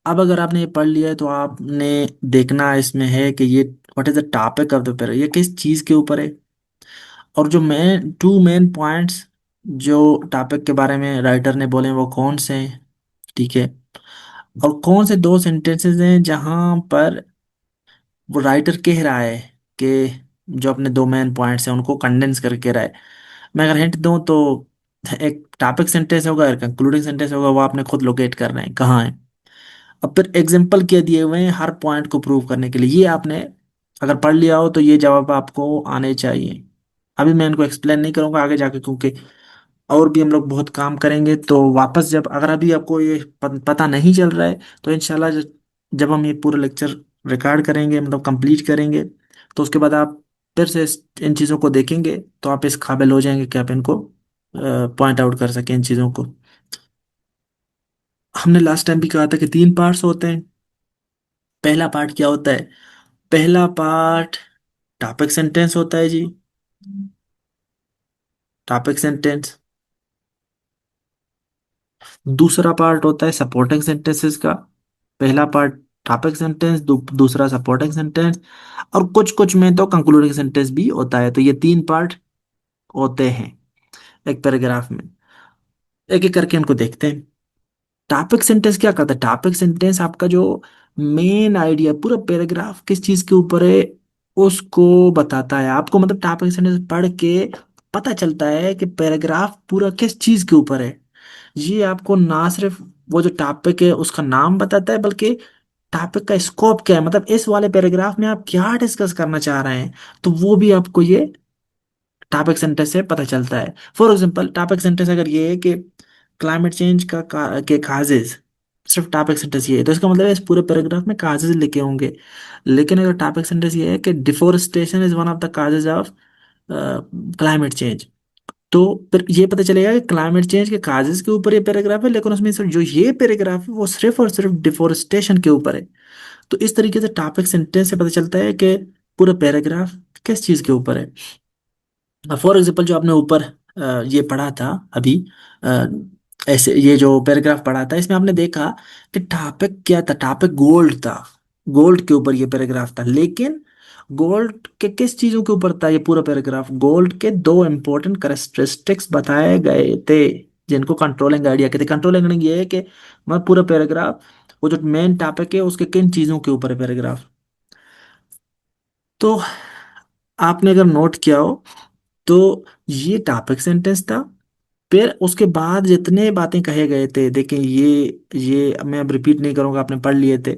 अब अगर आपने ये पढ़ लिया है तो आपने देखना इसमें है कि ये what is the topic of the paper, ये किस चीज के ऊपर है। और जो मेन टू मेन पॉइंट्स जो टॉपिक के बारे में राइटर ने बोले हैं, वो कौन से हैं, ठीक है। और कौन से दो सेंटेंसेस हैं जहां पर वो राइटर कह रहा है कि जो अपने दो मेन पॉइंट्स हैं उनको कंडेंस करके कह रहा है। मैं अगर हिंट दूं तो एक टॉपिक सेंटेंस होगा और कंक्लूडिंग सेंटेंस होगा, वो आपने खुद लोकेट करना है कहाँ है। अब फिर एग्जाम्पल क्या दिए हुए हैं हर पॉइंट को प्रूव करने के लिए, ये आपने अगर पढ़ लिया हो तो ये जवाब आपको आने चाहिए। अभी मैं इनको एक्सप्लेन नहीं करूंगा आगे जाके, क्योंकि और भी हम लोग बहुत काम करेंगे। तो वापस जब अगर अभी आपको ये पता नहीं चल रहा है तो इंशाल्लाह जब हम ये पूरा लेक्चर रिकॉर्ड करेंगे, मतलब कंप्लीट करेंगे, तो उसके बाद आप फिर से इन चीज़ों को देखेंगे तो आप इस काबिल हो जाएंगे कि आप इनको पॉइंट आउट कर सकें इन चीज़ों को। हमने लास्ट टाइम भी कहा था कि तीन पार्ट्स होते हैं। पहला पार्ट क्या होता है? पहला पार्ट टॉपिक सेंटेंस होता है जी, टॉपिक सेंटेंस। दूसरा पार्ट होता है सपोर्टिंग सेंटेंसेस का। पहला पार्ट टॉपिक सेंटेंस, दूसरा सपोर्टिंग सेंटेंस, और कुछ कुछ में तो कंक्लूडिंग सेंटेंस भी होता है। तो ये तीन पार्ट होते हैं एक पैराग्राफ में। एक एक करके इनको देखते हैं। टॉपिक सेंटेंस क्या करता है? टॉपिक सेंटेंस आपका जो मेन आइडिया, पूरा पैराग्राफ किस चीज के ऊपर है उसको बताता है आपको। मतलब टॉपिक सेंटेंस पढ़ के पता चलता है कि पैराग्राफ पूरा किस चीज के ऊपर है। ये आपको ना सिर्फ वो जो टॉपिक है उसका नाम बताता है, बल्कि टॉपिक का स्कोप क्या है, मतलब इस वाले पैराग्राफ में आप क्या डिस्कस करना चाह रहे हैं, तो वो भी आपको ये टॉपिक सेंटेंस से पता चलता है। फॉर एग्जांपल टॉपिक सेंटेंस अगर ये है कि क्लाइमेट चेंज के काजेज, सिर्फ टॉपिक सेंटेंस ये है तो इसका मतलब है इस पूरे पैराग्राफ में काजेज लिखे होंगे। लेकिन अगर टॉपिक सेंटेंस ये है कि deforestation is one of the causes of climate change, तो फिर ये पता चलेगा कि क्लाइमेट चेंज के काजेज के ऊपर ये पैराग्राफ है, लेकिन उसमें सिर्फ जो ये पैराग्राफ है वो सिर्फ और सिर्फ डिफोरेस्टेशन के ऊपर है। तो इस तरीके से टॉपिक सेंटेंस से पता चलता है कि पूरा पैराग्राफ किस चीज के ऊपर है। फॉर एग्जाम्पल जो आपने ऊपर ये पढ़ा था अभी, अ, ऐसे ये जो पैराग्राफ पढ़ा था इसमें आपने देखा कि टॉपिक क्या था? टॉपिक गोल्ड था। गोल्ड के ऊपर ये पैराग्राफ था, लेकिन गोल्ड के किस चीजों के ऊपर था ये पूरा पैराग्राफ? गोल्ड के दो इंपॉर्टेंट करेक्टरिस्टिक्स बताए गए थे जिनको कंट्रोलिंग आइडिया कहते हैं। कंट्रोलिंग आइडिया ये है कि मतलब पूरा पैराग्राफ, वो जो मेन टॉपिक है उसके किन चीजों के ऊपर है पैराग्राफ। तो आपने अगर नोट किया हो तो ये टॉपिक सेंटेंस था। फिर उसके बाद जितने बातें कहे गए थे, देखें ये मैं अब रिपीट नहीं करूंगा, आपने पढ़ लिए थे।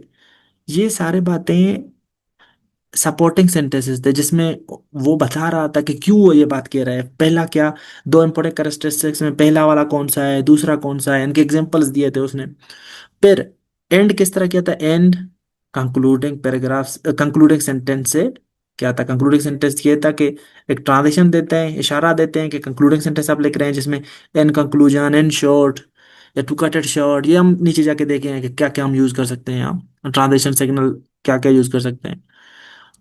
ये सारे बातें सपोर्टिंग सेंटेंसेस थे जिसमें वो बता रहा था कि क्यों वो ये बात कह रहा है। पहला क्या, दो इंपॉर्टेंट कैरेक्टरिस्टिक्स में पहला वाला कौन सा है, दूसरा कौन सा है, इनके एग्जांपल्स दिए थे उसने। फिर एंड किस तरह किया था? And concluding paragraph, concluding sentence से क्या था? कंक्लूडिंग सेंटेंस ये था कि एक ट्रांजिशन देते हैं, इशारा देते हैं कि कंक्लूडिंग सेंटेंस आप लिख रहे हैं जिसमें इन कंक्लूजन, इन शॉर्ट, या टू कट इट शॉर्ट, ये हम नीचे जाके देखेंगे कि क्या क्या हम यूज कर सकते हैं यहाँ, ट्रांजिशन सिग्नल क्या क्या यूज कर सकते हैं।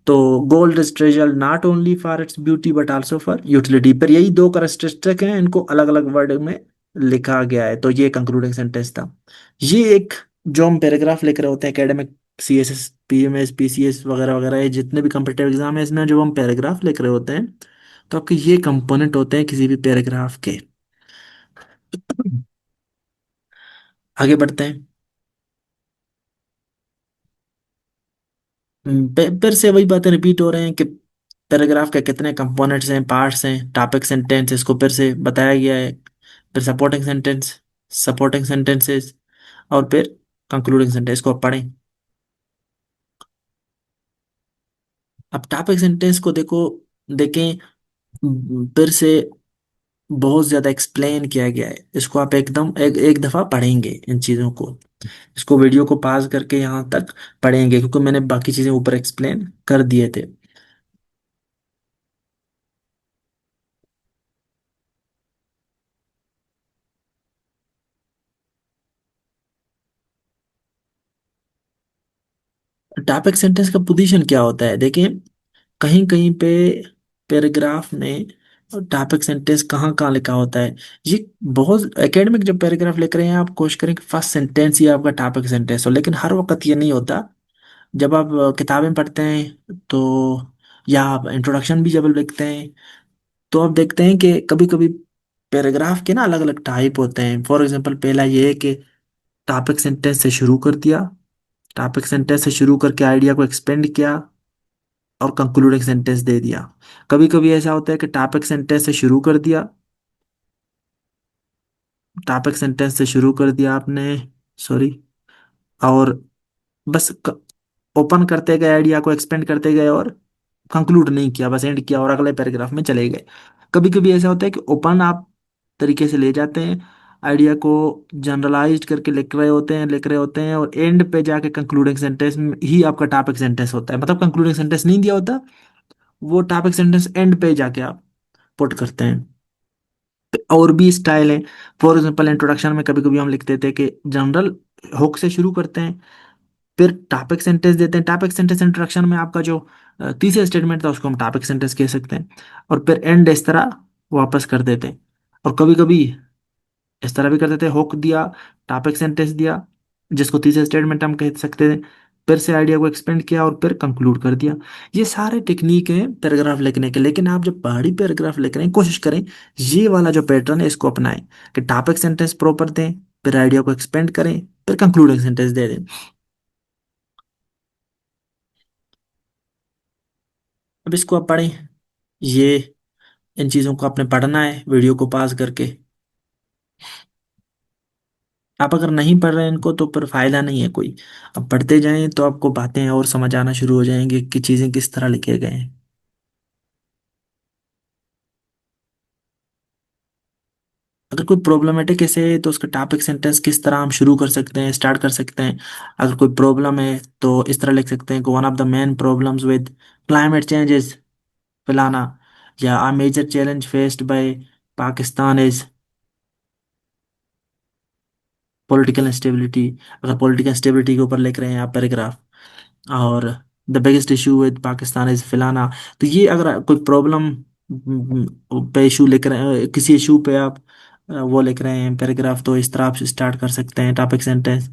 तो gold is treasure not only for its beauty but also for utility, पर यही दो कैरेक्टरिस्टिक हैं, इनको अलग अलग वर्ड में लिखा गया है। तो ये कंक्लूडिंग सेंटेंस था। ये एक जो हम पैराग्राफ लिख रहे होते हैं academic, C S S, P M S, P C S वगैरह वगैरह, ये जितने भी कम्पिटेटिव एग्जाम है इसमें जो हम पैराग्राफ लिख रहे होते हैं, तो आपके ये कंपोनेंट होते हैं किसी भी पैराग्राफ के। आगे बढ़ते हैं। फिर से वही बातें रिपीट हो रहे हैं कि पैराग्राफ के कितने कंपोनेंट्स हैं, पार्ट्स हैं। टॉपिक सेंटेंस इसको फिर से बताया गया है, फिर सपोर्टिंग सेंटेंस, सपोर्टिंग सेंटेंसेस, और फिर कंक्लूडिंग सेंटेंस को आप पढ़ें। अब टॉपिक सेंटेंस को देखो, देखें, फिर से बहुत ज्यादा एक्सप्लेन किया गया है इसको। आप एकदम एक दफा पढ़ेंगे इन चीजों को, इसको वीडियो को पॉज करके यहाँ तक पढ़ेंगे, क्योंकि मैंने बाकी चीजें ऊपर एक्सप्लेन कर दिए थे। टॉपिक सेंटेंस का पोजीशन क्या होता है? देखिए, कहीं कहीं पे पैराग्राफ में और टॉपिक सेंटेंस कहाँ कहाँ लिखा होता है? ये बहुत एकेडमिक जब पैराग्राफ लिख रहे हैं आप कोशिश करें कि फर्स्ट सेंटेंस ही आपका टॉपिक सेंटेंस हो, लेकिन हर वक्त ये नहीं होता। जब आप किताबें पढ़ते हैं तो, या आप इंट्रोडक्शन भी जब लिखते हैं, तो आप देखते हैं कि कभी कभी पैराग्राफ के ना अलग अलग टाइप होते हैं। फॉर एग्जांपल पहला ये है कि टॉपिक सेंटेंस से शुरू कर दिया, टॉपिक सेंटेंस से शुरू करके आइडिया को एक्सपेंड किया और कंक्लूडिंग सेंटेंस दे दिया। कभी कभी ऐसा होता है कि टॉपिक सेंटेंस से शुरू कर दिया, टॉपिक सेंटेंस से शुरू कर दिया आपने, सॉरी, और बस ओपन करते गए, आइडिया को एक्सपेंड करते गए और कंक्लूड नहीं किया, बस एंड किया और अगले पैराग्राफ में चले गए। कभी कभी ऐसा होता है कि ओपन आप तरीके से ले जाते हैं, आइडिया को जनरलाइज्ड करके लिख रहे होते हैं और एंड पे जाके कंक्लूडिंग सेंटेंस ही आपका टॉपिक सेंटेंस होता है। मतलब कंक्लूडिंग सेंटेंस नहीं दिया होता, वो टॉपिक सेंटेंस एंड पे जाके आप पुट करते हैं। और भी स्टाइल है। फॉर एग्जाम्पल इंट्रोडक्शन में कभी कभी हम लिख देते हैं कि जनरल हुक से शुरू करते हैं, फिर टॉपिक सेंटेंस देते हैं। टॉपिक सेंटेंस इंट्रोडक्शन में आपका जो तीसरा स्टेटमेंट था उसको हम टॉपिक सेंटेंस कह सकते हैं, और फिर एंड इस तरह वापस कर देते हैं। और कभी कभी इस तरह भी कर देते हैं, हुक दिया, टॉपिक सेंटेंस दिया जिसको तीसरा स्टेटमेंट हम कह सकते हैं, फिर से आइडिया को एक्सपेंड किया और फिर कंक्लूड कर दिया। ये सारे टेक्निक हैं पैराग्राफ लिखने के, लेकिन आप जब पहाड़ी पैराग्राफ लिख रहे हैं कोशिश करें ये वाला जो पैटर्न है इसको अपनाएं, कि टॉपिक सेंटेंस प्रॉपर दें, फिर आइडिया को एक्सपेंड करें, फिर कंक्लूडिंग सेंटेंस दे दें। अब इसको आप पढ़ें, ये इन चीज़ों को आपने पढ़ना है वीडियो को पास करके। आप अगर नहीं पढ़ रहे हैं इनको तो फिर फायदा नहीं है कोई। अब पढ़ते जाएं तो आपको बातें और समझ आना शुरू हो जाएंगी कि चीज़ें किस तरह लिखे गए हैं। अगर कोई प्रॉब्लमेटिक ऐसे है तो उसका टॉपिक सेंटेंस किस तरह हम शुरू कर सकते हैं, स्टार्ट कर सकते हैं। अगर कोई प्रॉब्लम है तो इस तरह लिख सकते हैं कि one of the main problems with climate change is फलाना, या a major challenge faced by Pakistan is political instability. अगर पॉलिटिकल इंस्टेबिलिटी के ऊपर लिख रहे हैं आप पैराग्राफ, और the biggest issue with Pakistan is फलाना, तो ये अगर कोई प्रॉब्लम पे इशू लिख रहे हैं, किसी इशू पे आप वो लिख रहे हैं पैराग्राफ, तो इस तरह आप स्टार्ट कर सकते हैं टॉपिक सेंटेंस।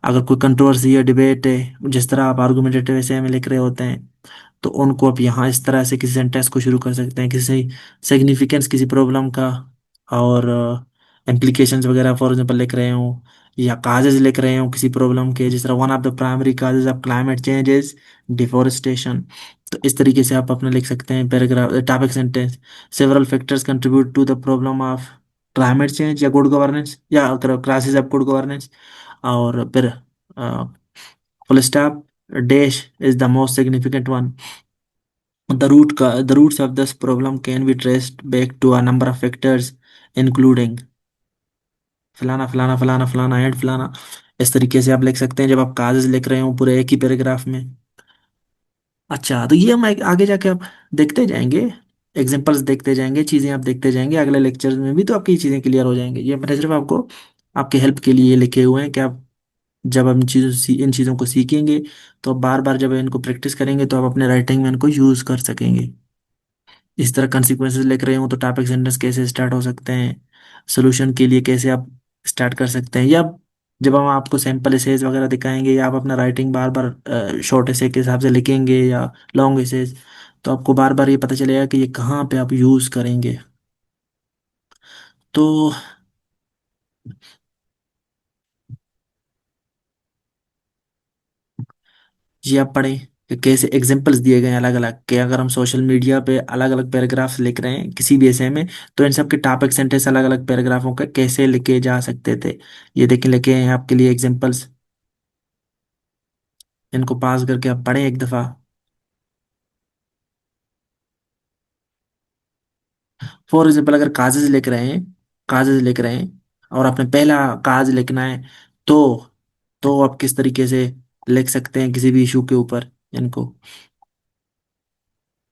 अगर कोई कंट्रोवर्सी या डिबेट है, जिस तरह आप आर्गुमेंटेटिव ऐसे में लिख रहे होते हैं, तो उनको आप यहाँ इस तरह से किसी सेंटेंस को शुरू कर सकते हैं, किसी सिग्निफिकेंस किसी प्रॉब्लम का और इम्प्लीकेशंस वगैरह फॉर एग्जांपल लिख रहे हो, या काजेज लिख रहे हो किसी प्रॉब्लम के, जिस तरह one of the primary causes of climate change is deforestation. तो इस तरीके से आप अपने लिख सकते हैं paragraph topic sentence. Several factors contribute to the problem of climate change या गुड गवर्नेंस या क्राइसिस ऑफ गुड गवर्नेंस, और फिर full stop, dash is the most significant one. The roots of this problem can be traced back to a number of factors, including फलाना फलाना फलाना फलाना and फलाना। इस तरीके से आप लिख सकते हैं जब आप कागज लिख रहे हो पूरे एक ही पैराग्राफ में। अच्छा, तो ये हम आगे जाके आप देखते जाएंगे, एग्जांपल्स देखते जाएंगे, चीज़ें आप देखते जाएंगे अगले लेक्चर्स में भी, तो आपकी चीज़ें क्लियर हो जाएंगी। ये मैंने सिर्फ आपको आपके हेल्प के लिए लिखे हुए हैं कि आप जब हम इन चीज़ों को सीखेंगे तो बार बार जब इनको प्रैक्टिस करेंगे तो आप अपने राइटिंग में इनको यूज़ कर सकेंगे। इस तरह कंसिक्वेंसेस लिख रहे हो तो टॉपिक सेंटेंस कैसे स्टार्ट हो सकते हैं, सोल्यूशन के लिए कैसे आप स्टार्ट कर सकते हैं, या जब हम आपको सैम्पल एसेज वगैरह दिखाएंगे या आप अपना राइटिंग बार बार शॉर्ट एसे के हिसाब से लिखेंगे या लॉन्ग एसेज, तो आपको बार बार ये पता चलेगा कि ये कहाँ पे आप यूज़ करेंगे। तो ये आप पढ़ें कि कैसे एग्जांपल्स दिए गए हैं अलग अलग, कि अगर हम सोशल मीडिया पे अलग अलग पैराग्राफ्स लिख रहे हैं किसी भी ऐसे में, तो इन सब के टॉपिक सेंटेंस अलग अलग पैराग्राफों का कैसे लिखे जा सकते थे। ये देखिए लिखे हैं आपके लिए एग्जांपल्स, इनको पास करके आप पढ़ें एक दफ़ा। फॉर एग्जाम्पल अगर कागज लिख रहे हैं, कागज लिख रहे हैं और आपने पहला कागज लिखना है, तो आप किस तरीके से लिख सकते हैं किसी भी इशू के ऊपर इनको,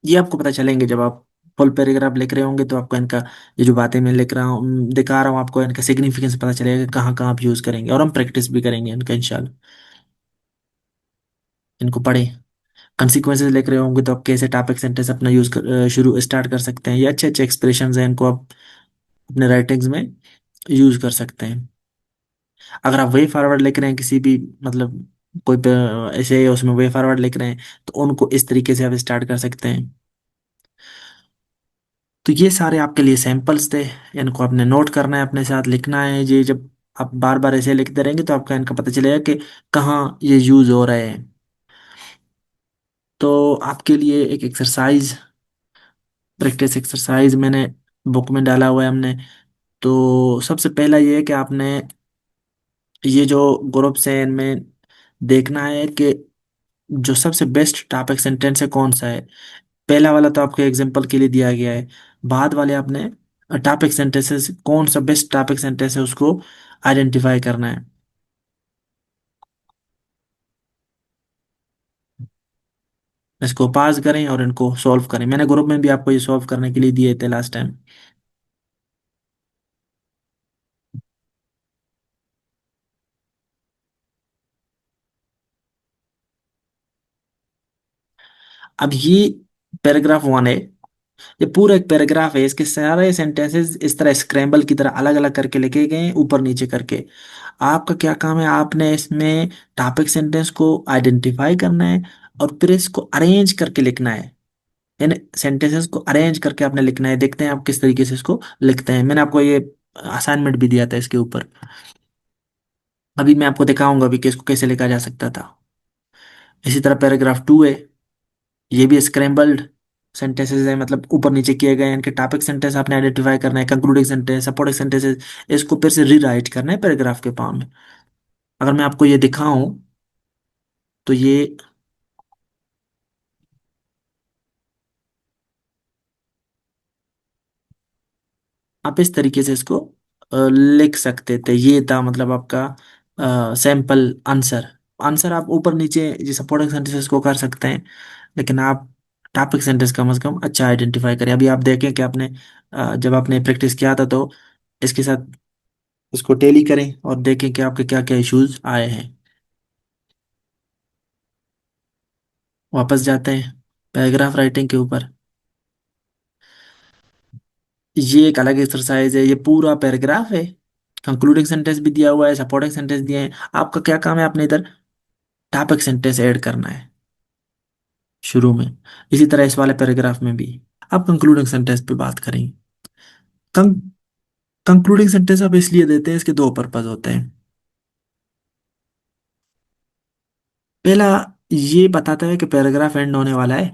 ये आपको पता चलेंगे जब आप फुल पैराग्राफ लिख रहे होंगे। तो आपको इनका, ये जो बातें मैं लिख रहा हूँ दिखा रहा हूँ आपको, इनका सिग्निफिकेंस पता चलेगा कि कहाँ कहाँ आप यूज़ करेंगे, और हम प्रैक्टिस भी करेंगे इनका इंशाल्लाह। इनको पढ़ें, कंसिक्वेंसेस लिख रहे होंगे तो आप कैसे टॉपिक सेंटेंस अपना शुरू स्टार्ट कर सकते हैं। ये अच्छे अच्छे एक्सप्रेशन हैं, इनको आप अपने राइटिंग्स में यूज कर सकते हैं। अगर आप वे फॉरवर्ड लिख रहे हैं किसी भी, मतलब कोई ऐसे उसमें वे फॉरवर्ड लिख रहे हैं, तो उनको इस तरीके से आप स्टार्ट कर सकते हैं। तो ये सारे आपके लिए सैंपल्स थे, इनको आपने नोट करना है, अपने साथ लिखना है। ये जब आप बार बार ऐसे लिखते रहेंगे तो आपका इनका पता चलेगा कि कहाँ ये यूज हो रहे हैं। तो आपके लिए एक एक्सरसाइज, प्रैक्टिस एक्सरसाइज मैंने बुक में डाला हुआ है हमने। तो सबसे पहला ये है कि आपने ये जो ग्रुप्स हैं इनमें देखना है कि जो सबसे बेस्ट टॉपिक सेंटेंस है कौन सा है। पहला वाला तो आपके एग्जांपल के लिए दिया गया है। बाद वाले आपने टॉपिक सेंटेंसेस कौन सा बेस्ट टॉपिक सेंटेंस है उसको आइडेंटिफाई करना है। इसको पास करें और इनको सॉल्व करें। मैंने ग्रुप में भी आपको ये सॉल्व करने के लिए दिए थे लास्ट टाइम। अब ये पैराग्राफ वन है, ये पूरा एक पैराग्राफ है। इसके सारे सेंटेंसेस इस तरह स्क्रैम्बल की तरह अलग अलग करके लिखे गए हैं, ऊपर नीचे करके। आपका क्या काम है, आपने इसमें टॉपिक सेंटेंस को आइडेंटिफाई करना है और फिर इसको अरेंज करके लिखना है। यानी सेंटेंसेस को अरेंज करके आपने लिखना है। देखते हैं आप किस तरीके से इसको लिखते हैं। मैंने आपको ये असाइनमेंट भी दिया था इसके ऊपर। अभी मैं आपको दिखाऊंगा अभी कि इसको कैसे लिखा जा सकता था। इसी तरह पैराग्राफ टू है, ये भी स्क्रैम्बल्ड सेंटेंसेस है, मतलब ऊपर नीचे किए गए हैं। इनके टॉपिक सेंटेंस आपने आइडेंटिफाई करना है, कंक्लूडिंग सेंटेंस, सपोर्टिंग सेंटेंसेस, इसको फिर से रीराइट करना है पैराग्राफ के फॉर्म में। अगर मैं आपको ये दिखाऊं तो ये आप इस तरीके से इसको लिख सकते थे। ये था मतलब आपका सैंपल आंसर। आंसर आप ऊपर नीचे जो सपोर्टिंग सेंटेंसेस को कर सकते हैं, लेकिन आप टॉपिक सेंटेंस कम से कम अच्छा आइडेंटिफाई करें। अभी आप देखें कि आपने जब आपने प्रैक्टिस किया था तो इसके साथ इसको टेली करें और देखें कि आपके क्या क्या इश्यूज आए हैं। वापस जाते हैं पैराग्राफ राइटिंग के ऊपर। ये एक अलग एक्सरसाइज है, ये पूरा पैराग्राफ है। कंक्लूडिंग सेंटेंस भी दिया हुआ है, सपोर्टिंग सेंटेंस दिए हैं। आपका क्या काम है, आपने इधर टॉपिक सेंटेंस ऐड करना है शुरू में। इसी तरह इस वाले पैराग्राफ में भी आप कंक्लूडिंग सेंटेंस पे बात करेंगे। कंक्लूडिंग सेंटेंस आप इसलिए देते हैं, इसके दो पर्पज होते हैं। पहला, ये बताता है कि पैराग्राफ एंड होने वाला है,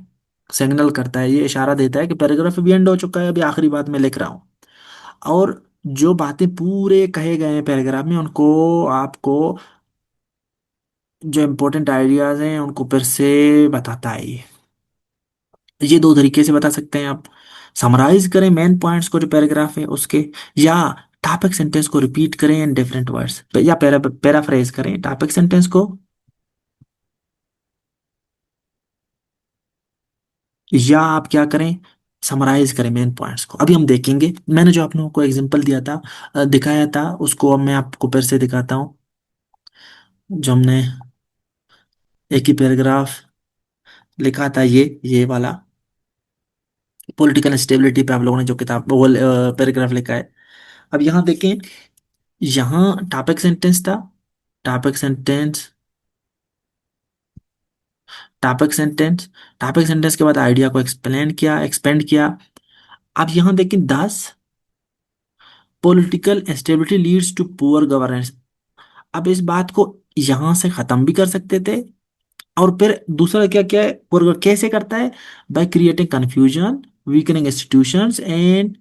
सिग्नल करता है, ये इशारा देता है कि पैराग्राफ अभी एंड हो चुका है, अभी आखिरी बात मैं लिख रहा हूँ। और जो बातें पूरे कहे गए हैं पैराग्राफ में उनको आपको, जो इम्पोर्टेंट आइडियाज हैं उनको फिर से बताता है ये दो तरीके से बता सकते हैं आप। समराइज करें मेन पॉइंट्स को जो पैराग्राफ है उसके, या टॉपिक सेंटेंस को रिपीट करें इन डिफरेंट वर्ड्स, या पैराफ्रेज करें टॉपिक सेंटेंस को, या आप क्या करें, समराइज करें मेन पॉइंट्स को। अभी हम देखेंगे, मैंने जो आप लोगों को एग्जांपल दिया था, दिखाया था, उसको अब मैं आपको फिर से दिखाता हूँ। जो हमने एक ही पैराग्राफ लिखा था, ये वाला पॉलिटिकल स्टेबिलिटी पे आप लोगों ने जो किताब वो पैराग्राफ लिखा है। अब यहाँ देखें, यहाँ टॉपिक सेंटेंस था, topic sentence, topic sentence, topic sentence के बाद आइडिया को एक्सप्लेन किया, एक्सपेंड किया। अब यहाँ देखें, thus political instability leads to poor governance. अब इस बात को यहां से खत्म भी कर सकते थे, और फिर दूसरा क्या क्या है, पुअर कैसे करता है, bye creating confusion, weakening institutions and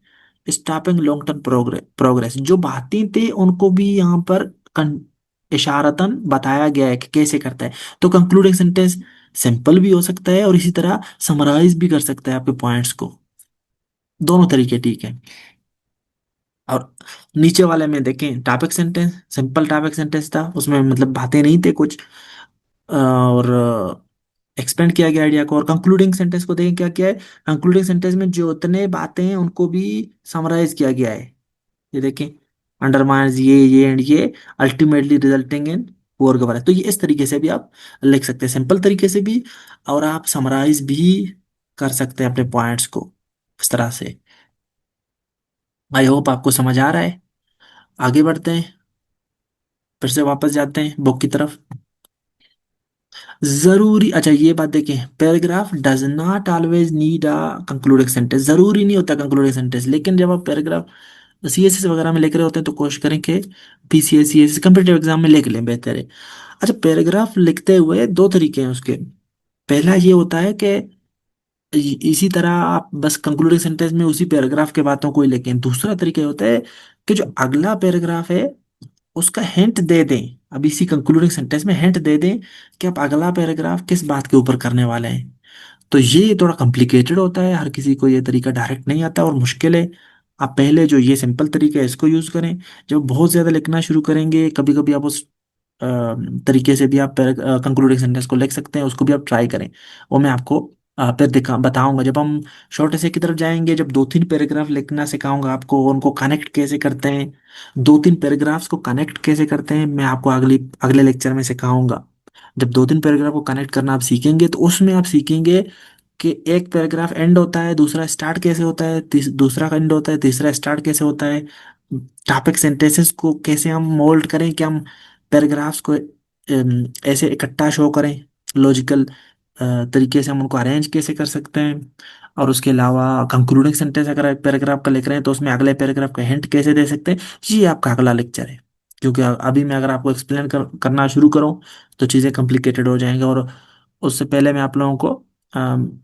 stopping long term progress. जो बातें थे उनको भी यहाँ पर इशारतन बताया गया है कि कैसे करता है। तो कंक्लूडिंग सेंटेंस सिंपल भी हो सकता है और इसी तरह समराइज भी कर सकता है आपके पॉइंट्स को। दोनों तरीके ठीक है। और नीचे वाले में देखें, topic sentence simple topic sentence था, उसमें मतलब बातें नहीं थे कुछ, और एक्सपेंड किया गया आइडिया को। और कंक्लूडिंग सेंटेंस को देखें क्या क्या है, कंक्लूडिंग सेंटेंस में जो उतने बातें हैं उनको भी समराइज किया गया है। ये देखें, अंडरमाइंस ये एंड ये, अल्टीमेटली रिजल्टिंग इन कोर के बारे में। तो ये इस तरीके से भी आप लिख सकते हैं, सिंपल तरीके से भी, और आप समराइज भी कर सकते हैं अपने पॉइंट्स को इस तरह से। आई होप आपको समझ आ रहा है। आगे बढ़ते हैं, फिर से वापस जाते हैं बुक की तरफ। जरूरी, अच्छा ये बात देखें, paragraph does not always need a concluding sentence. जरूरी नहीं होता कंक्लूडिंग सेंटेंस, लेकिन जब आप पैराग्राफ सीएसएस वगैरह में लिख रहे होते हैं तो कोशिश करें कि पीसीएस सीएसएस कम्पिटेटिव एग्जाम में लिख लें, बेहतर है। अच्छा, पैराग्राफ लिखते हुए दो तरीके हैं उसके। पहला ये होता है कि इसी तरह आप बस कंक्लूडिंग सेंटेंस में उसी पैराग्राफ के बातों को ही लिखें। दूसरा तरीका ये होता है कि जो अगला पैराग्राफ है उसका हिंट दे दें, अब इसी कंक्लूडिंग सेंटेंस में हिंट दे दें कि आप अगला पैराग्राफ किस बात के ऊपर करने वाले हैं। तो ये थोड़ा कॉम्प्लिकेटेड होता है, हर किसी को ये तरीका डायरेक्ट नहीं आता और मुश्किल है। आप पहले जो ये सिंपल तरीका है इसको यूज करें। जब बहुत ज्यादा लिखना शुरू करेंगे, कभी कभी आप उस अ, तरीके से भी आप कंक्लूडिंग सेंटेंस को लिख सकते हैं, उसको भी आप ट्राई करें। वो मैं आपको फिर दिखा बताऊंगा जब हम शॉर्ट एसे की तरफ जाएंगे, जब दो तीन पैराग्राफ लिखना सिखाऊंगा आपको, उनको कनेक्ट कैसे करते हैं, दो तीन पैराग्राफ्स को कनेक्ट कैसे करते हैं, मैं आपको अगले लेक्चर में सिखाऊंगा। जब दो तीन पैराग्राफ को कनेक्ट करना आप सीखेंगे तो उसमें आप सीखेंगे कि एक पैराग्राफ एंड होता है, दूसरा स्टार्ट कैसे होता है, दूसरा एंड होता है, तीसरा स्टार्ट कैसे होता है। टॉपिक सेंटेंसेस को कैसे हम मोल्ड करें कि हम पैराग्राफ्स को ऐसे इकट्ठा शो करें, लॉजिकल तरीके से हम उनको अरेंज कैसे कर सकते हैं। और उसके अलावा कंक्लूडिंग सेंटेंस अगर पैराग्राफ का लिख रहे हैं तो उसमें अगले पैराग्राफ का हिंट कैसे दे सकते हैं। ये आपका अगला लेक्चर है, क्योंकि अभी मैं अगर आपको एक्सप्लेन करना शुरू करूं तो चीज़ें कॉम्प्लिकेटेड हो जाएंगी। और उससे पहले मैं आप लोगों को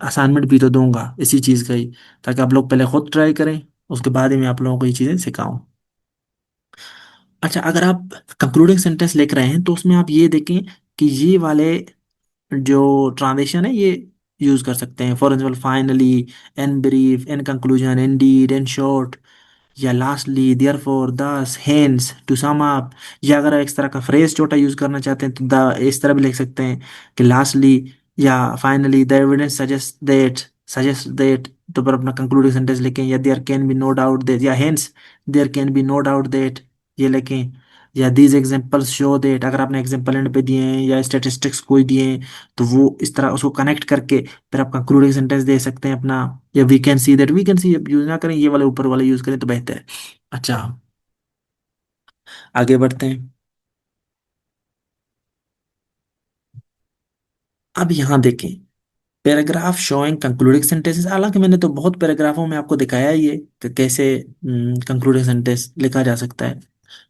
असाइनमेंट भी तो दूंगा इसी चीज़ का ही, ताकि आप लोग पहले खुद ट्राई करें, उसके बाद ही मैं आप लोगों को ये चीज़ें सिखाऊं। अच्छा, अगर आप कंक्लूडिंग सेंटेंस लिख रहे हैं तो उसमें आप ये देखें कि ये वाले जो ट्रांजिशन है ये यूज कर सकते हैं। For example, finally, in brief, in conclusion, Indeed, in short, या लास्टली, देयरफॉर, दस, हेंस, टू सम अप। या अगर आप इस तरह का फ्रेज छोटा यूज करना चाहते हैं तो द इस तरह भी लिख सकते हैं कि लास्टली या finally the evidence suggest that. तो पर अपना कंक्लूडिंग सेंटेंस लिखें, या there can be no doubt that, या hence there can be no doubt that, ये लिखें। या दीज एग्जांपल्स शो दैट, अगर आपने एग्जांपल एंड पे दिए हैं या स्टेटिस्टिक्स कोई दिए हैं तो वो इस तरह उसको कनेक्ट करके फिर आप कंक्लूडिंग सेंटेंस दे सकते हैं अपना। या we can see that, we can see use ना करें, ये वाले ऊपर वाले यूज करें तो बेहतर है। अच्छा, आगे बढ़ते हैं। अब यहाँ देखें, पैराग्राफ शोइंग कंक्लूडिंग सेंटेंसेस। हालांकि मैंने तो बहुत पैराग्राफों में आपको दिखाया ही है कि कैसे कंक्लूडिंग सेंटेंस लिखा जा सकता है।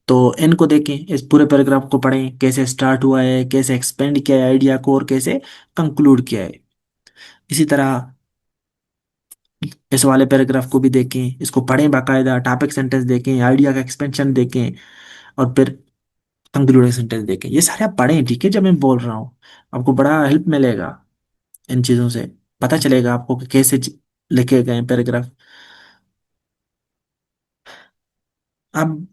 तो इनको देखें, इस पूरे पैराग्राफ को पढ़ें, कैसे स्टार्ट हुआ है, कैसे एक्सपेंड किया है आइडिया को, और कैसे कंक्लूड किया है। इसी तरह इस वाले पैराग्राफ को भी देखें, इसको पढ़ें बाकायदा, टॉपिक सेंटेंस देखें, आइडिया का एक्सपेंशन देखें, और फिर कंक्लूडिंग सेंटेंस देखें। ये सारे आप पढ़ें, ठीक है। जब मैं बोल रहा हूँ आपको बड़ा हेल्प मिलेगा इन चीज़ों से, पता चलेगा आपको कि कैसे लिखे गए हैं पैराग्राफ। अब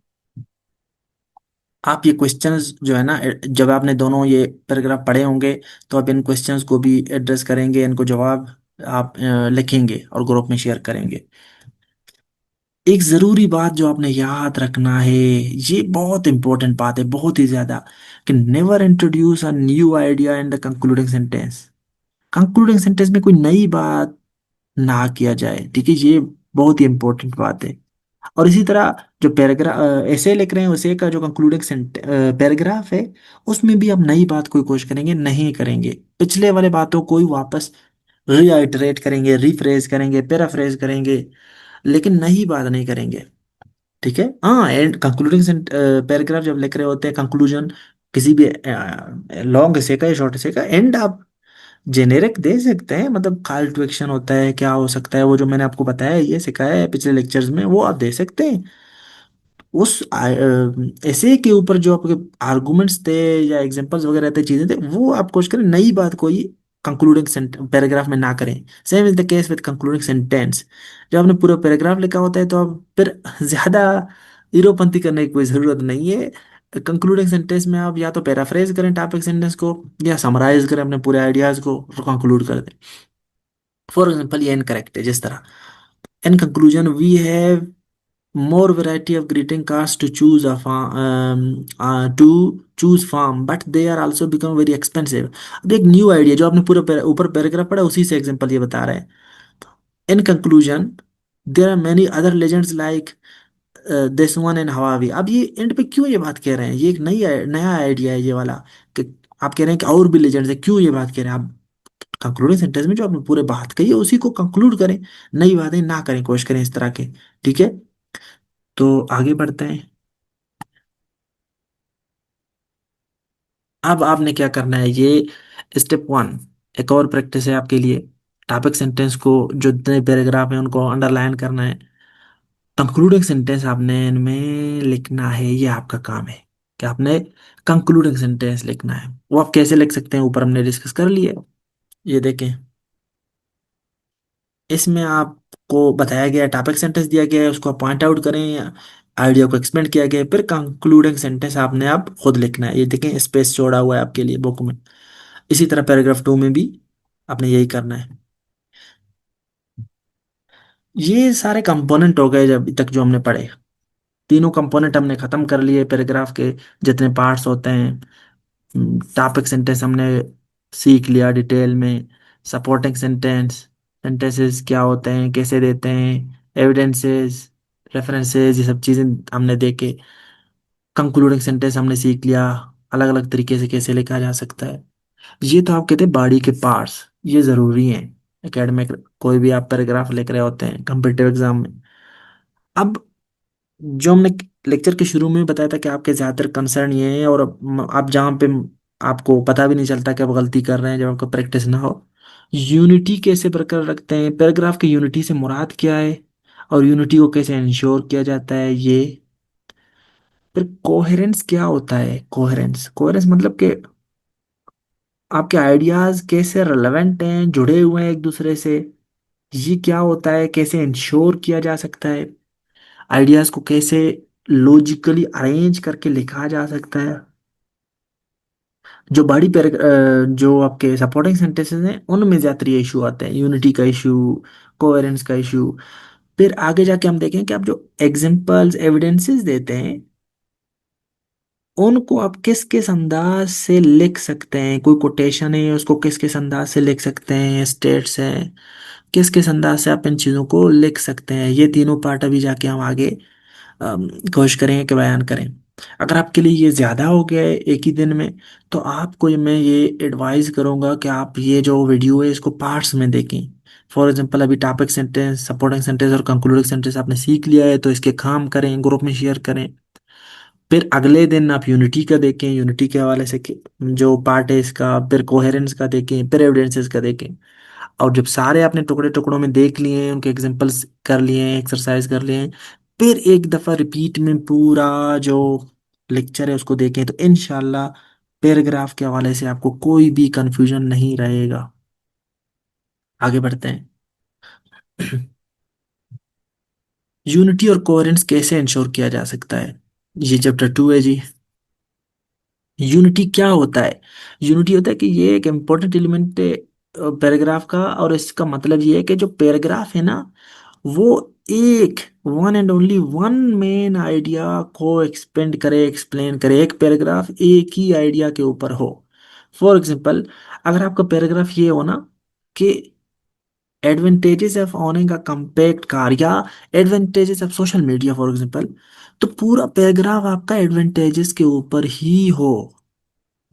आप ये क्वेश्चंस जो है ना, जब आपने दोनों ये पैराग्राफ पढ़े होंगे तो आप इन क्वेश्चंस को भी एड्रेस करेंगे, इनको जवाब आप लिखेंगे और ग्रुप में शेयर करेंगे। एक जरूरी बात जो आपने याद रखना है, ये बहुत इंपॉर्टेंट बात है, बहुत ही ज्यादा, कि never introduce a new idea in the concluding sentence. Concluding sentence में कोई नई बात ना किया जाए, ठीक है। ये बहुत ही इंपॉर्टेंट बात है। और इसी तरह जो पैराग्राफ ऐसे लिख रहे हैं, उसे का जो कंक्लूडिंग पैराग्राफ है उसमें भी आप नई बात कोई कोशिश करेंगे नहीं करेंगे। पिछले वाले बातों को ही वापस रीआइटरेट करेंगे, रिफ्रेज करेंगे, पैराफ्रेज करेंगे, लेकिन नई बात नहीं करेंगे, ठीक है। हाँ, एंड कंक्लूडिंग पैराग्राफ जब लिख रहे होते हैं, कंक्लूजन किसी भी लॉन्ग एसे का या शॉर्ट एसे का एंड आप जेनेरिक दे सकते हैं, मतलब कॉल टू एक्शन होता है, क्या हो सकता है, वो जो मैंने आपको बताया, ये सिखाया है पिछले लेक्चर्स में, वो आप दे सकते हैं। उस ऐसे के ऊपर जो आपके आर्गुमेंट्स थे या एग्जांपल्स वगैरह थे, चीजें थे, वो आप कोशिश करें नई बात कोई कंक्लूडिंग पैराग्राफ में ना करें। Same is the case with concluding sentence. जब आपने पूरा पैराग्राफ लिखा होता है तो आप फिर ज्यादा ईरोपंती करने की कोई जरूरत नहीं है। कंक्लूडिंग सेंटेंस में आप या तो पैराफ्रेज करें टॉपिक सेंटेंस को, या समराइज करें अपने पूरे आइडियाज को और कंक्लूड कर दें। फॉर एग्जाम्पल, ये इनकरेक्ट है, जिस तरह in conclusion we have more variety of greeting cards to choose a farm, to choose farm, but they are also become very expensive. अब एक न्यू आइडिया जो आपने पूरा ऊपर पैराग्राफ पढ़ा उसी से एग्जांपल ये बता रहे हैं। In conclusion there are many other legends like this one in Hawaii. अब ये एंड पे क्यों ये बात कह रहे हैं, ये एक नया आइडिया है ये वाला, कि आप कह रहे हैं कि और भी लेजेंड्स है, क्यों ये बात कह रहे हैं आप? कंक्लूडिंग सेंटेंस में जो आपने पूरे बात कही है उसी को कंक्लूड करें, नई बातें ना करें, कोशिश करें इस तरह के। ठीक है, तो आगे बढ़ते हैं। अब आपने क्या करना है, ये स्टेप वन, एक और प्रैक्टिस है आपके लिए। टॉपिक सेंटेंस को जो जितने पैराग्राफ है उनको अंडरलाइन करना है। कंक्लूडिंग सेंटेंस आपने इनमें लिखना है, ये आपका काम है कि आपने कंक्लूडिंग सेंटेंस लिखना है। वो आप कैसे लिख सकते हैं ऊपर हमने डिस्कस कर लिया। ये देखें, इसमें आपको बताया गया, टॉपिक सेंटेंस दिया गया है, उसको पॉइंट आउट करें, आइडिया को एक्सपेंड किया गया है, फिर कंक्लूडिंग सेंटेंस आपने आप खुद लिखना है। ये देखें स्पेस छोड़ा हुआ है आपके लिए बुक में। इसी तरह पैराग्राफ टू में भी आपने यही करना है। ये सारे कंपोनेंट हो गए जब अभी तक जो हमने पढ़े, तीनों कंपोनेंट हमने खत्म कर लिए पैराग्राफ के, जितने पार्ट्स होते हैं। टॉपिक सेंटेंस हमने सीख लिया डिटेल में। सपोर्टिंग सेंटेंस, सेंटेंसेस क्या होते हैं, कैसे देते हैं, एविडेंसेस, रेफरेंसेस, ये सब चीज़ें हमने देखे। कंक्लूडिंग सेंटेंस हमने सीख लिया, अलग अलग तरीके से कैसे लिखा जा सकता है। ये तो आप कहते हैं बॉडी के पार्ट्स, ये ज़रूरी हैं एकेडमिक, कोई भी आप पैराग्राफ लिख रहे होते हैं कम्पिटिटिव एग्जाम में। अब जो हमने लेक्चर के शुरू में बताया था कि आपके ज़्यादातर कंसर्न ये है, और आप जहाँ पे आपको पता भी नहीं चलता कि आप गलती कर रहे हैं जब आपको प्रैक्टिस ना हो। यूनिटी कैसे बरकरार रखते हैं, पैराग्राफ की यूनिटी से मुराद क्या है, और यूनिटी को कैसे इंश्योर किया जाता है ये। फिर कोहेरेंस क्या होता है, कोहेरेंस, कोहेरेंस मतलब कि आपके आइडियाज कैसे रिलेवेंट हैं, जुड़े हुए हैं एक दूसरे से, ये क्या होता है, कैसे इंश्योर किया जा सकता है, आइडियाज को कैसे लॉजिकली अरेंज करके लिखा जा सकता है। जो बड़ी जो आपके सपोर्टिंग सेंटेंसेस हैं उनमें ज्यादातर ये इशू आते हैं, यूनिटी का इशू, कोहेरेंस का इशू। फिर आगे जाके हम देखें कि आप जो एग्जांपल्स एविडेंसेस देते हैं उनको आप किस किस अंदाज से लिख सकते हैं, कोई कोटेशन है उसको किस किस अंदाज से लिख सकते हैं, स्टेट्स हैं किस किस अंदाज से आप इन चीज़ों को लिख सकते हैं। ये तीनों पार्ट अभी जाके हम आगे कोशिश करेंगे कि बयान करें। अगर आपके लिए ये ज़्यादा हो गया है एक ही दिन में, तो आपको मैं ये एडवाइस करूँगा कि आप ये जो वीडियो है इसको पार्ट्स में देखें। फॉर एग्जांपल अभी टॉपिक सेंटेंस, सपोर्टिंग सेंटेंस और कंक्लूडिंग सेंटेंस आपने सीख लिया है, तो इसके काम करें, ग्रुप में शेयर करें। फिर अगले दिन आप यूनिटी का देखें, यूनिटी के हवाले से जो पार्ट है इसका, फिर कोहेरेंस का देखें, फिर एविडेंसेस का देखें। और जब सारे आपने टुकड़े टुकड़ों में देख लिए हैं, उनके एग्जांपल्स कर लिए हैं, एक्सरसाइज कर लिए हैं, फिर एक दफ़ा रिपीट में पूरा जो लेक्चर है उसको देखें, तो इनशाला पैराग्राफ के हवाले से आपको कोई भी कंफ्यूजन नहीं रहेगा। आगे बढ़ते हैं। यूनिटी और कोहेरेंस कैसे इंश्योर किया जा सकता है, ये चैप्टर टू है जी। यूनिटी क्या होता है? यूनिटी होता है कि ये एक इम्पोर्टेंट एलिमेंट है पैराग्राफ का, और इसका मतलब ये है कि जो पैराग्राफ है ना, वो एक one and only one main idea को एक्सपेंड करे, एक्सप्लेन करे। एक पैराग्राफ एक ही आइडिया के ऊपर हो। फॉर एग्जांपल, अगर आपका पैराग्राफ ये हो ना कि advantages of owning a compact car, या advantages of social media for example, तो पूरा पैराग्राफ आपका एडवांटेजेस के ऊपर ही हो।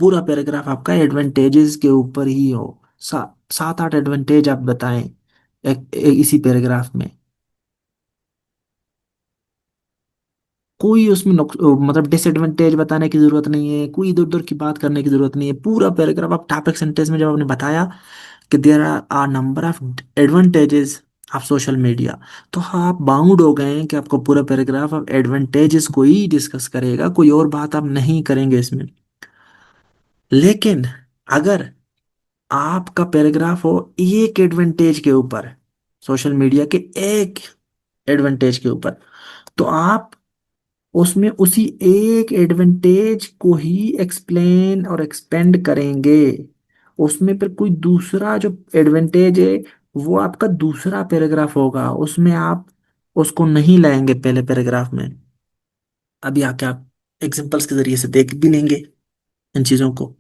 पूरा पैराग्राफ आपका एडवांटेजेस के ऊपर ही हो। सात आठ एडवांटेज आप बताएं इसी पैराग्राफ में। कोई उसमें मतलब डिसएडवांटेज बताने की जरूरत नहीं है, कोई इधर उधर की बात करने की जरूरत नहीं है। पूरा पैराग्राफ आप टॉपिक सेंटेंस में जब आपने बताया कि there are number of advantages of social media, तो आप बाउंड हो गए हैं कि आपको पूरा पैराग्राफ आप एडवांटेजेस को ही डिस्कस करेगा, कोई और बात आप नहीं करेंगे इसमें। लेकिन अगर आपका पैराग्राफ हो एक एडवांटेज के ऊपर, सोशल मीडिया के एक एडवांटेज के ऊपर, तो आप उसमें उसी एक एडवांटेज को ही एक्सप्लेन और एक्सपेंड करेंगे। उसमें फिर कोई दूसरा जो एडवांटेज है वो आपका दूसरा पैराग्राफ होगा, उसमें आप उसको नहीं लाएंगे पहले पैराग्राफ में। अभी आके आप एग्जांपल्स के जरिए से देख भी लेंगे इन चीजों को।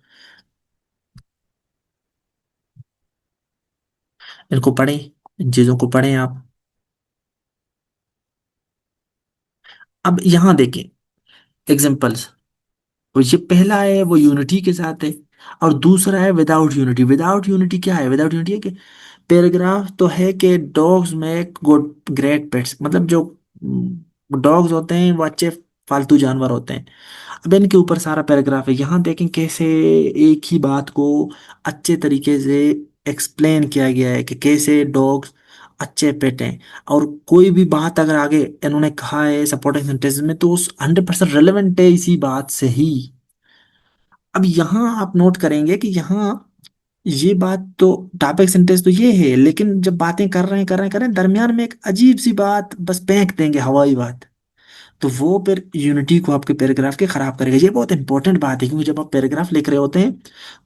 इनको पढ़ें, इन चीजों को पढ़ें आप। अब यहाँ देखें एग्जांपल्स। तो ये पहला है वो यूनिटी के साथ है, और दूसरा है विदाउट यूनिटी। विदाउट यूनिटी क्या है? विदाउट यूनिटी है कि पैराग्राफ तो है कि dogs make good great pets, मतलब जो डॉग्स होते हैं वो अच्छे पालतू जानवर होते हैं। अब इनके ऊपर सारा पैराग्राफ है। यहाँ देखें कैसे एक ही बात को अच्छे तरीके से एक्सप्लेन किया गया है कि कैसे डॉग्स अच्छे पेट हैं। और कोई भी बात अगर आगे इन्होंने कहा है सपोर्टिंग सेंटेंस में, तो उस 100% रेलेवेंट है इसी बात से ही। अब यहाँ आप नोट करेंगे कि यहाँ ये बात तो टॉपिक सेंटेंस तो ये है, लेकिन जब बातें कर रहे हैं दरमियान में एक अजीब सी बात बस फेंक देंगे, हवाई बात। तो वो फिर यूनिटी को आपके पैराग्राफ के खराब करेगा। ये बहुत इंपॉर्टेंट बात है, क्योंकि जब आप पैराग्राफ लिख रहे होते हैं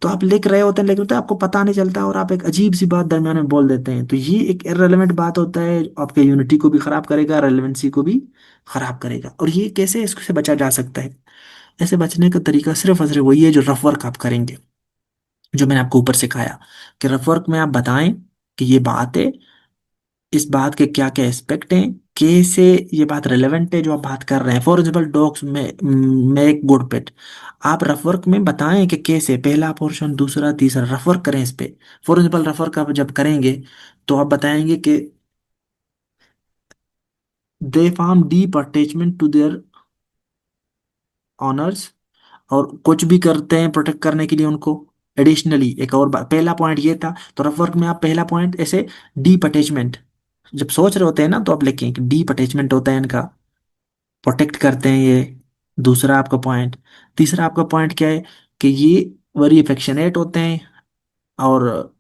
तो आप लिख रहे होते हैं आपको पता नहीं चलता, और आप एक अजीब सी बात दरमियान में बोल देते हैं, तो ये एक इररेलेवेंट बात होता है, आपके यूनिटी को भी खराब करेगा, रेलेवेंसी को भी खराब करेगा। और ये कैसे इससे बचा जा सकता है? ऐसे बचने का तरीका सिर्फ और सिर्फ वही है जो रफ वर्क आप करेंगे, जो मैंने आपको ऊपर सिखाया। कि रफ वर्क में आप बताएं कि ये बात है, इस बात के क्या क्या एस्पेक्ट हैं, कैसे ये बात रेलेवेंट है जो आप बात कर रहे हैं। फॉर एग्जाम्पल डॉग्स में एक गुड पेट, आप रफ वर्क में बताएं कि कैसे, पहला पोर्शन, दूसरा, तीसरा, रफ वर्क करें इस पे। फॉर एग्जाम्पल रफ वर्क आप जब करेंगे तो आप बताएंगे कि they form deep attachment to their owners, और कुछ भी करते हैं प्रोटेक्ट करने के लिए उनको। एडिशनली एक और बात, पहला पॉइंट ये था, तो रफ वर्क में आप पहला पॉइंट ऐसे डीप अटैचमेंट जब सोच रहे होते हैं ना, तो आप लिखें कि डीप अटैचमेंट होता है इनका, प्रोटेक्ट करते हैं ये। दूसरा आपका पॉइंट, तीसरा आपका पॉइंट क्या है कि ये वेरी अफेक्शनेट होते हैं, और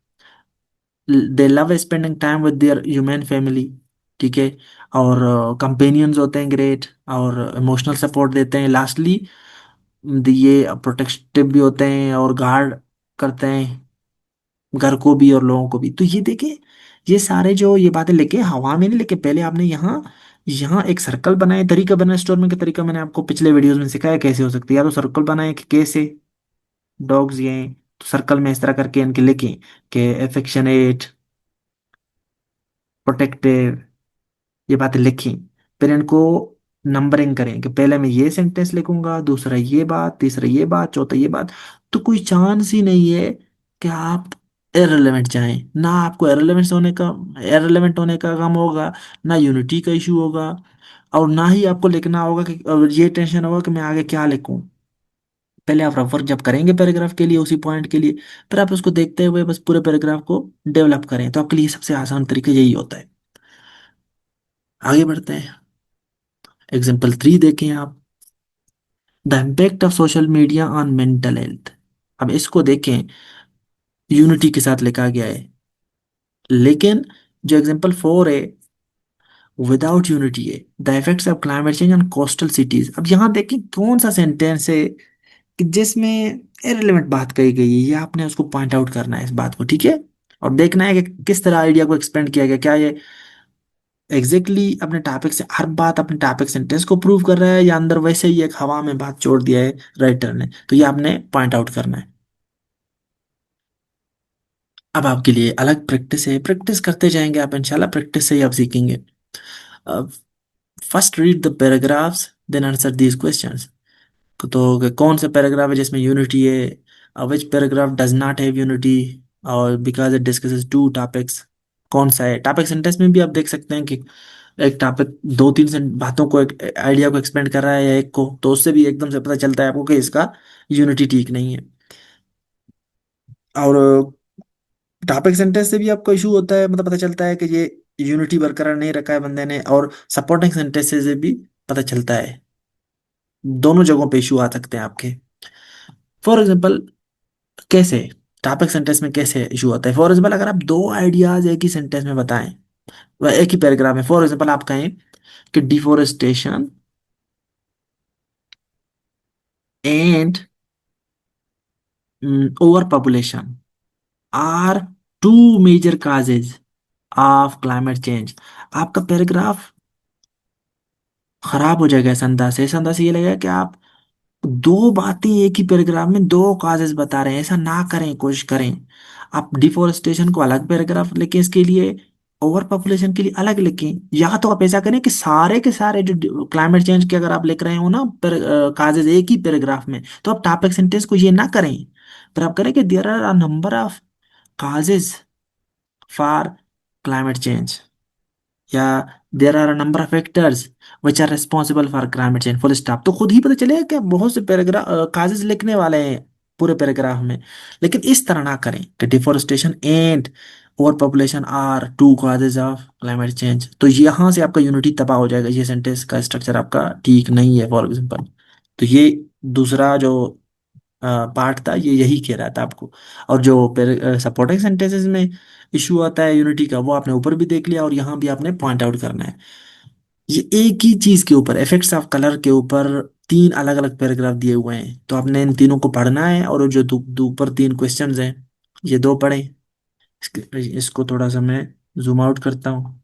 दे love spending time with their human family. ठीक है। और कंपेनियंस होते हैं ग्रेट, और इमोशनल सपोर्ट देते हैं। लास्टली ये प्रोटेक्टिव भी होते हैं और गार्ड करते हैं घर को भी और लोगों को भी। तो ये देखिए, ये सारे जो ये बातें लेके हवा में नहीं लेके, पहले आपने यहाँ यहाँ एक सर्कल बनाए। तरीका बनाए स्टोरमैन का तरीका मैंने आपको पिछले वीडियोस में सिखाया कैसे हो सकती है। या तो सर्कल बनाए कि कैसे डॉग्स ये हैं, तो सर्कल में इस तरह करके इनके लिखें कि एफेक्शनेट, प्रोटेक्टिव, ये बातें लिखी। फिर इनको नंबरिंग करें कि पहले मैं ये सेंटेंस लिखूंगा, दूसरा ये बात, तीसरा ये बात, चौथा ये बात। तो कोई चांस ही नहीं है कि आप इररिलेवेंट जाएं। ना आपको इररिलेवेंट होने का गम होगा, ना यूनिटी का इशू होगा, और ना ही आपको लिखना होगा कि और ये टेंशन होगा कि मैं आगे क्या लिखूं। पहले आप रफ वर्क जब करेंगे पैराग्राफ के लिए उसी पॉइंट के लिए, फिर आप उसको देखते हुए बस पूरे पैराग्राफ को डेवलप करें, तो आपके लिए सबसे आसान तरीका यही होता है। आगे बढ़ते हैं। एग्जाम्पल 3 देखें आप। The impact of social media on mental health. अब इसको देखें, यूनिटी के साथ लिखा गया है, लेकिन जो एग्जाम्पल 4 है विदाउट यूनिटी है। The effects of climate change on coastal cities. अब यहाँ देखें कौन सा सेंटेंस है कि जिसमें इररिलेवेंट बात कही गई है, ये आपने उसको पॉइंट आउट करना है इस बात को। ठीक है। और देखना है कि किस तरह आइडिया को एक्सपेंड किया गया, क्या ये एग्जैक्टली अपने टॉपिक से, हर बात अपने टॉपिक सेंटेंस को प्रूव कर रहा है, या अंदर वैसे ही एक हवा में बात छोड़ दिया है राइटर ने। तो ये आपने पॉइंट आउट करना है। अब आपके लिए अलग प्रैक्टिस है, प्रैक्टिस करते जाएंगे आप, इंशाल्लाह प्रैक्टिस से ही आप सीखेंगे। First read the paragraphs then answer these questions. तो कौन सा पैराग्राफ है जिसमें यूनिटी है, which paragraph does not have unity, और because it discusses two topics. कौन सा है टॉपिक सेंटेंस में भी आप देख सकते हैं कि एक टॉपिक दो तीन से बातों को, एक आइडिया को एक्सपेंड कर रहा है, या एक को, तो उससे भी एकदम से पता चलता है आपको कि इसका यूनिटी ठीक नहीं है। और टॉपिक सेंटेंस से भी आपको इशू होता है, मतलब पता चलता है कि ये यूनिटी बरकरार नहीं रखा है बंदे ने। और सपोर्टिंग सेंटेंस से भी पता चलता है। दोनों जगहों पे इशू आ सकते हैं आपके। फॉर एग्जाम्पल कैसे टॉपिक सेंटेंस में कैसे इशू होता है? फॉर एग्जाम्पल अगर आप दो आइडियाज एक ही सेंटेंस में बताएं, वह एक ही पैराग्राफ में, फॉर एग्जाम्पल आप कहें कि deforestation and over population are two major causes of climate change. आपका पैराग्राफ खराब हो जाएगा ऐसा अंदाज से ये लगेगा कि आप दो बातें एक ही पैराग्राफ में दो काजेस बता रहे हैं। ऐसा ना करें, कोशिश करें। आप डिफोरेस्टेशन को अलग पैराग्राफ लिखें, इसके लिए ओवर पॉपुलेशन के लिए अलग लिखें। या तो आप ऐसा करें कि सारे के सारे जो क्लाइमेट चेंज के अगर आप लिख रहे हो ना काजेस एक ही पैराग्राफ में, तो आप टॉपिक सेंटेंस को ये ना करें। पर आप करें कि there are a number of causes for climate change, या there are a number of factors which are responsible for climate change, full stop. तो खुद ही पता चलेगा कि बहुत से पैराग्राफ काजेस लिखने वाले हैं पूरे पैराग्राफ में। लेकिन इस तरह ना करें कि deforestation and over population are two causes of climate change, तो यहाँ से आपका यूनिटी तबाह हो जाएगा। ये सेंटेंस का स्ट्रक्चर आपका ठीक नहीं है, फॉर एग्जाम्पल। तो ये दूसरा जो पार्ट था, ये यही कह रहा था आपको। और जो सपोर्टिंग सेंटेंसेस में इशू आता है यूनिटी का, वो आपने ऊपर भी देख लिया, और यहाँ भी आपने पॉइंट आउट करना है। ये एक ही चीज के ऊपर, इफेक्ट्स ऑफ कलर के ऊपर तीन अलग अलग पैराग्राफ दिए हुए हैं, तो आपने इन तीनों को पढ़ना है। और जो ऊपर तीन क्वेश्चंस हैं, ये दो पढ़े। इसको थोड़ा सा मैं जूम आउट करता हूँ।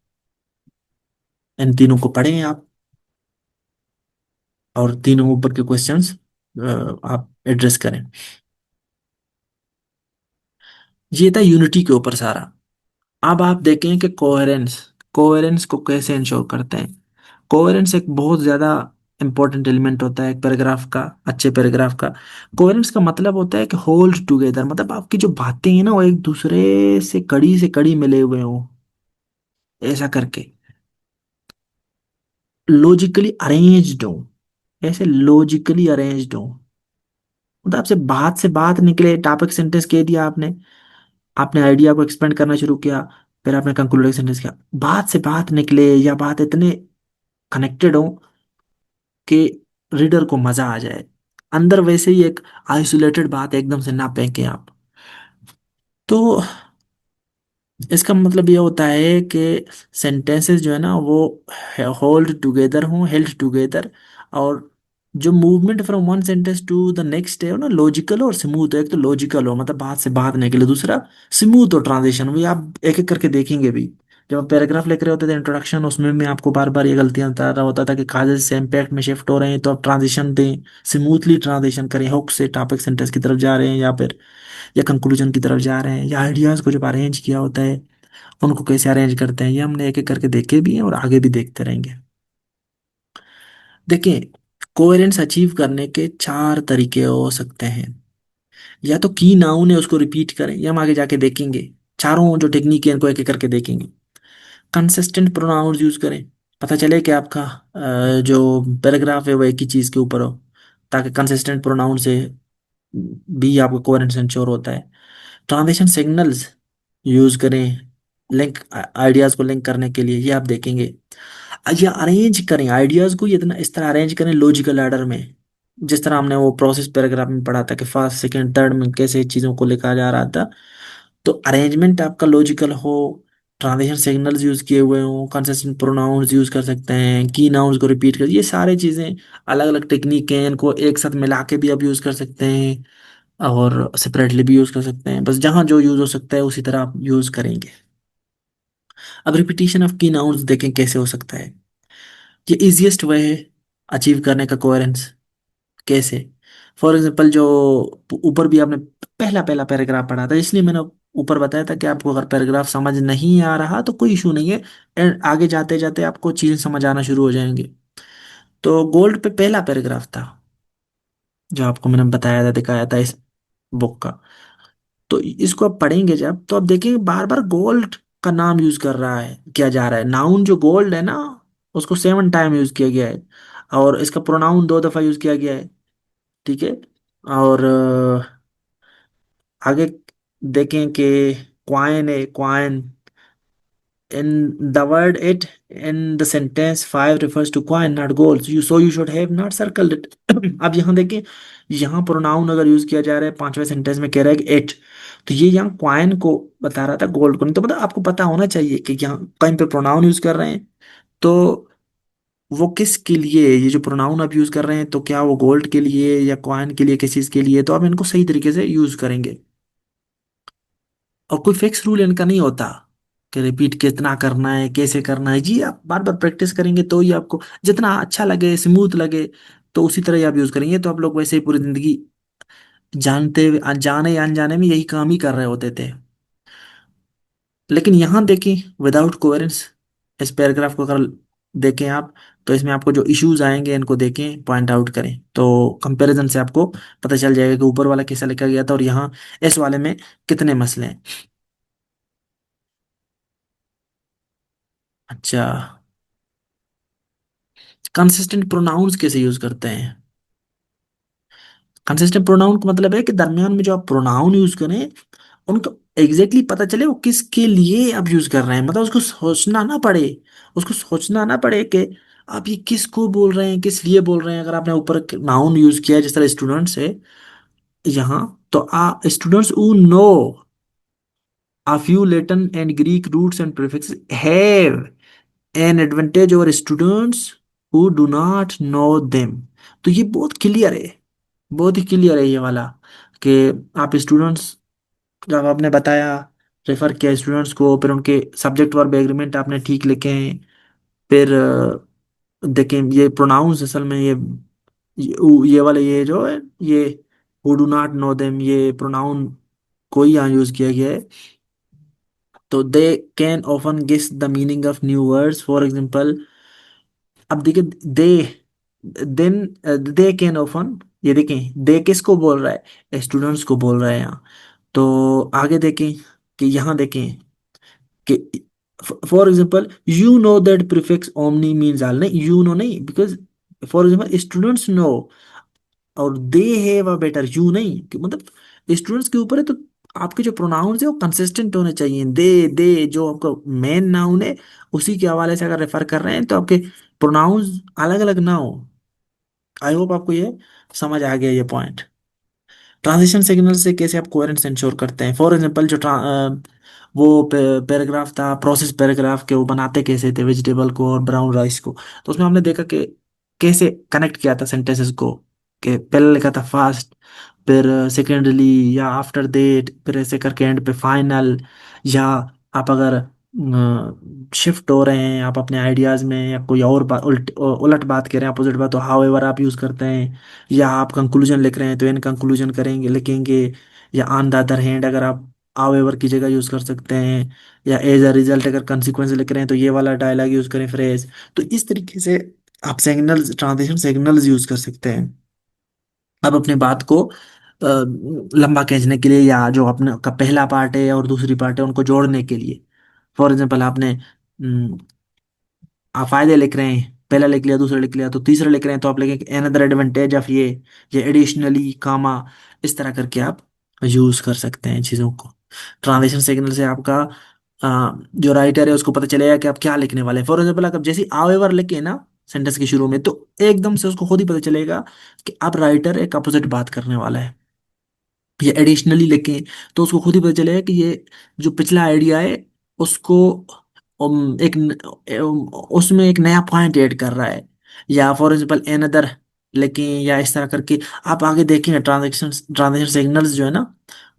इन तीनों को पढ़ें आप, और तीनों ऊपर के क्वेश्चंस आप एड्रेस करें। ये था यूनिटी के ऊपर सारा। अब आप देखें कि कोहेरेंस, कोहेरेंस को कैसे इंश्योर करते हैं। कोहेरेंस एक बहुत ज्यादा इंपॉर्टेंट एलिमेंट होता है एक पैराग्राफ का, अच्छे पैराग्राफ का। कोहेरेंस का मतलब होता है कि होल्ड टुगेदर, मतलब आपकी जो बातें हैं ना वो एक दूसरे से कड़ी मिले हुए हो, ऐसा करके लॉजिकली अरेंज्ड हो, ऐसे लॉजिकली अरेंज्ड हो। मतलब आपसे बात निकले, टॉपिक सेंटेंस कह दिया आपने, आपने आइडिया को एक्सपेंड करना शुरू किया, फिर आपने कंक्लूडिंग सेंटेंस किया, बात से बात निकले, या बात इतने कनेक्टेड हो कि रीडर को मजा आ जाए। अंदर वैसे ही एक आइसोलेटेड बात एकदम से ना फेंके आप। तो इसका मतलब ये होता है कि सेंटेंसेस जो है ना वो होल्ड टुगेदर हों, हेल्ड टुगेदर। और जो movement from one sentence to the next है वो ना लॉजिकल और स्मूथ हो। एक तो लॉजिकल हो, मतलब बात से बात नहीं के लिए, दूसरा स्मूथ हो ट्रांजिशन। वो आप एक एक करके देखेंगे भी। जब आप पैराग्राफ लिख रहे होते थे इंट्रोडक्शन, उसमें भी आपको बार बार ये गलतियां बता रहा होता था कि काजेस से इम्पैक्ट में शिफ्ट हो रहे हैं, तो आप ट्रांजिशन दें, स्मूथली ट्रांजिशन करें, हुक से टॉपिक सेंटेंस की तरफ जा रहे हैं, या फिर या कंक्लूजन की तरफ जा रहे हैं, या आइडियाज को जब अरेंज किया होता है उनको कैसे अरेंज करते हैं। ये हमने एक एक करके देखे भी हैं और आगे भी देखते रहेंगे। देखिए, कोहेरेंस अचीव करने के चार तरीके हो सकते हैं। या तो की नाउन है उसको रिपीट करें, ये हम आगे जाके देखेंगे। चारों जो टेक्निक है इनको एक एक करके देखेंगे। कंसिस्टेंट प्रोनाउंस यूज करें, पता चले कि आपका जो पैराग्राफ है वो एक ही चीज के ऊपर हो, ताकि कंसिस्टेंट प्रोनाउन से भी आपको कोहेरेंस इंश्योर होता है। ट्रांजिशन सिग्नल्स यूज करें लिंक, आइडियाज को लिंक करने के लिए, ये आप देखेंगे। या अरेंज करें आइडियाज को, ये इतना इस तरह अरेंज करें लॉजिकल ऑर्डर में, जिस तरह हमने वो प्रोसेस पैराग्राफ में पढ़ा था कि फर्स्ट सेकंड थर्ड में कैसे चीजों को लिखा जा रहा था। तो अरेंजमेंट आपका लॉजिकल हो, ट्रांजिशन सिग्नल्स यूज किए हुए हो, कंसिस्टेंट प्रोनाउंस यूज कर सकते हैं, की नाउन्स को रिपीट कर, ये सारी चीजें अलग अलग टेक्निक हैं, इनको एक साथ मिला के भी आप यूज कर सकते हैं, और सेपरेटली भी यूज कर सकते हैं। बस जहां जो यूज हो सकता है उसी तरह आप यूज करेंगे। अब रिपीटिशन ऑफ की नाउन्स देखें कैसे हो सकता है। ये इजिएस्ट वे है अचीव करने का कोहेरेंस। कैसे? फॉर एग्जाम्पल, जो ऊपर भी आपने पहला पहला पैराग्राफ पढ़ा था, इसलिए मैंने ऊपर बताया था कि आपको अगर पैराग्राफ समझ नहीं आ रहा तो कोई इशू नहीं है, आगे जाते जाते आपको चीजें समझ आना शुरू हो जाएंगी। तो गोल्ड पे पहला पैराग्राफ था जो आपको मैंने बताया था, दिखाया था इस बुक का। तो इसको आप पढ़ेंगे जब, तो आप देखेंगे बार बार गोल्ड का नाम यूज कर रहा है, किया जा रहा है। नाउन जो गोल्ड है ना, उसको 7 टाइम यूज किया गया है, और इसका प्रोनाउन 2 दफा यूज किया गया है। ठीक है। और आगे देखें कि क्वाइन है, coin in the word it in the sentence 5 refers to coin not gold, you so you should have not circled it। अब यहाँ देखें, यहाँ प्रोनाउन अगर यूज किया जा रहा है पांचवें सेंटेंस में, कह रहा है कि इट, तो ये यहाँ क्वाइन को बता रहा था, गोल्ड को नहीं। तो मतलब आपको पता होना चाहिए कि यहाँ कहीं पे प्रोनाउन यूज कर रहे हैं तो वो किसके लिए, ये जो प्रोनाउन आप यूज कर रहे हैं, तो क्या वो गोल्ड के लिए या क्वाइन के लिए, किस चीज के लिए, तो आप इनको सही तरीके से यूज करेंगे। और कोई फिक्स रूल इनका नहीं होता। कि रिपीट कितना करना है, कैसे करना है। जी आप बार बार प्रैक्टिस करेंगे तो ही आपको जितना अच्छा लगे, स्मूथ लगे, तो उसी तरह ही आप यूज करेंगे। तो आप लोग वैसे ही पूरी जिंदगी जानते जाने या अनजाने में यही काम ही कर रहे होते थे। लेकिन यहाँ देखें, विदाउट कोहेरेंस, इस पैराग्राफ को अगर देखें आप, तो इसमें आपको जो इश्यूज आएंगे इनको देखें, पॉइंट आउट करें, तो कंपैरिजन से आपको पता चल जाएगा कि ऊपर वाला कैसा लिखा गया था और यहाँ इस वाले में कितने मसले हैं। अच्छा, कंसिस्टेंट प्रोनाउंस कैसे यूज करते हैं? कंसिस्टेंट प्रोनाउन का मतलब है कि दरमियान में जो आप प्रोनाउन यूज करें, उनको एग्जैक्टली पता चले वो किसके लिए आप यूज कर रहे हैं, मतलब उसको सोचना ना पड़े। उसको सोचना ना पड़े कि आप ये किसको बोल रहे हैं, किस लिए बोल रहे हैं। अगर आपने ऊपर नाउन यूज किया है जिस तरह स्टूडेंट्स है यहाँ, तो uh students who know a few Latin and Greek roots and prefixes have an advantage over students who do not know them। तो ये बहुत क्लियर है, बहुत ही क्लियर है ये वाला, कि आप स्टूडेंट्स, जब आपने बताया, रेफर किया स्टूडेंट्स को, फिर उनके सब्जेक्ट वर्ब एग्रीमेंट आपने ठीक लिखे हैं, फिर देखें ये प्रोनाउंस असल में ये वाले ये जो है ये who do not know them, ये प्रोनाउन कोई यहाँ यूज किया गया है। तो they can often guess the meaning of new words, for example. अब देखिए they, then they can often, ये देखें दे किसको बोल रहा है, स्टूडेंट्स को बोल रहा है यहाँ। तो आगे देखें कि यहाँ देखें कि for example you know that prefix omni means all, नहीं यू नो नहीं, because for example students know और they have a better, you नहीं, मतलब स्टूडेंट्स के ऊपर है। तो आपके जो प्रोनाउंस है वो कंसिस्टेंट होने चाहिए। दे जो आपका मेन नाउन है, उसी के हवाले से अगर रेफर कर रहे हैं तो आपके प्रोनाउंस अलग अलग ना हो। आई होप आपको ये समझ आ गया ये पॉइंट। ट्रांजिशन सिग्नल से कैसे आप कोहेरेंस इंश्योर करते हैं? फॉर एग्जांपल जो वो पैराग्राफ था, प्रोसेस पैराग्राफ के, वो बनाते कैसे थे वेजिटेबल को और ब्राउन राइस को। तो उसमें हमने देखा कि कैसे कनेक्ट किया था सेंटेंसेस को, कि पहले लिखा था फास्ट, फिर सेकेंडली या आफ्टर देट, फिर ऐसे करके एंड पे फाइनल। या आप अगर शिफ्ट हो रहे हैं आप अपने आइडियाज में, या कोई और बात उल्ट उलट बात कह रहे हैं, अपोजिट बात, तो हाउ एवर आप यूज करते हैं। या आप कंक्लूजन लिख रहे हैं तो इन कंक्लूजन करेंगे लिखेंगे। या ऑन द अदर हैंड अगर आप हाउएवर की जगह यूज कर सकते हैं। या एज अ रिजल्ट अगर कंसिक्वेंस लिख रहे हैं तो ये वाला डायलॉग यूज करें, फ्रेज। तो इस तरीके से आप सिग्नल्स, ट्रांजिशन सिग्नल्स यूज कर सकते हैं। अब अपने बात को लंबा खींचने के लिए, या जो अपने का पहला पार्ट है और दूसरी पार्ट है उनको जोड़ने के लिए। फॉर एग्जाम्पल आपने आप फायदे लिख रहे हैं, पहला लिख लिया, दूसरा लिख लिया, तो तीसरा लिख रहे हैं तो आप लिखेंगे एनदर एडवांटेज ऑफ ये एडिशनली कामा। इस तरह करके आप यूज कर सकते हैं चीजों को। ट्रांजिशन सिग्नल से आपका जो राइटर है उसको पता चलेगा कि आप क्या लिखने वाले हैं। फॉर एग्जाम्पल आप जैसे आवेवर लिखे ना सेंटेंस के शुरू में, तो एकदम से उसको खुद ही पता चलेगा कि अब राइटर एक अपोजिट बात करने वाला है। ये एडिशनली लिखें तो उसको खुद ही पता चलेगा कि ये जो पिछला आइडिया है उसको उसमें एक नया पॉइंट ऐड कर रहा है। या फॉर एग्जाम्पल एनदर लेकिन, या इस तरह करके आप आगे देखेंगे ट्रांजेक्शन ट्रांजेक्शन सिग्नल्स जो है ना,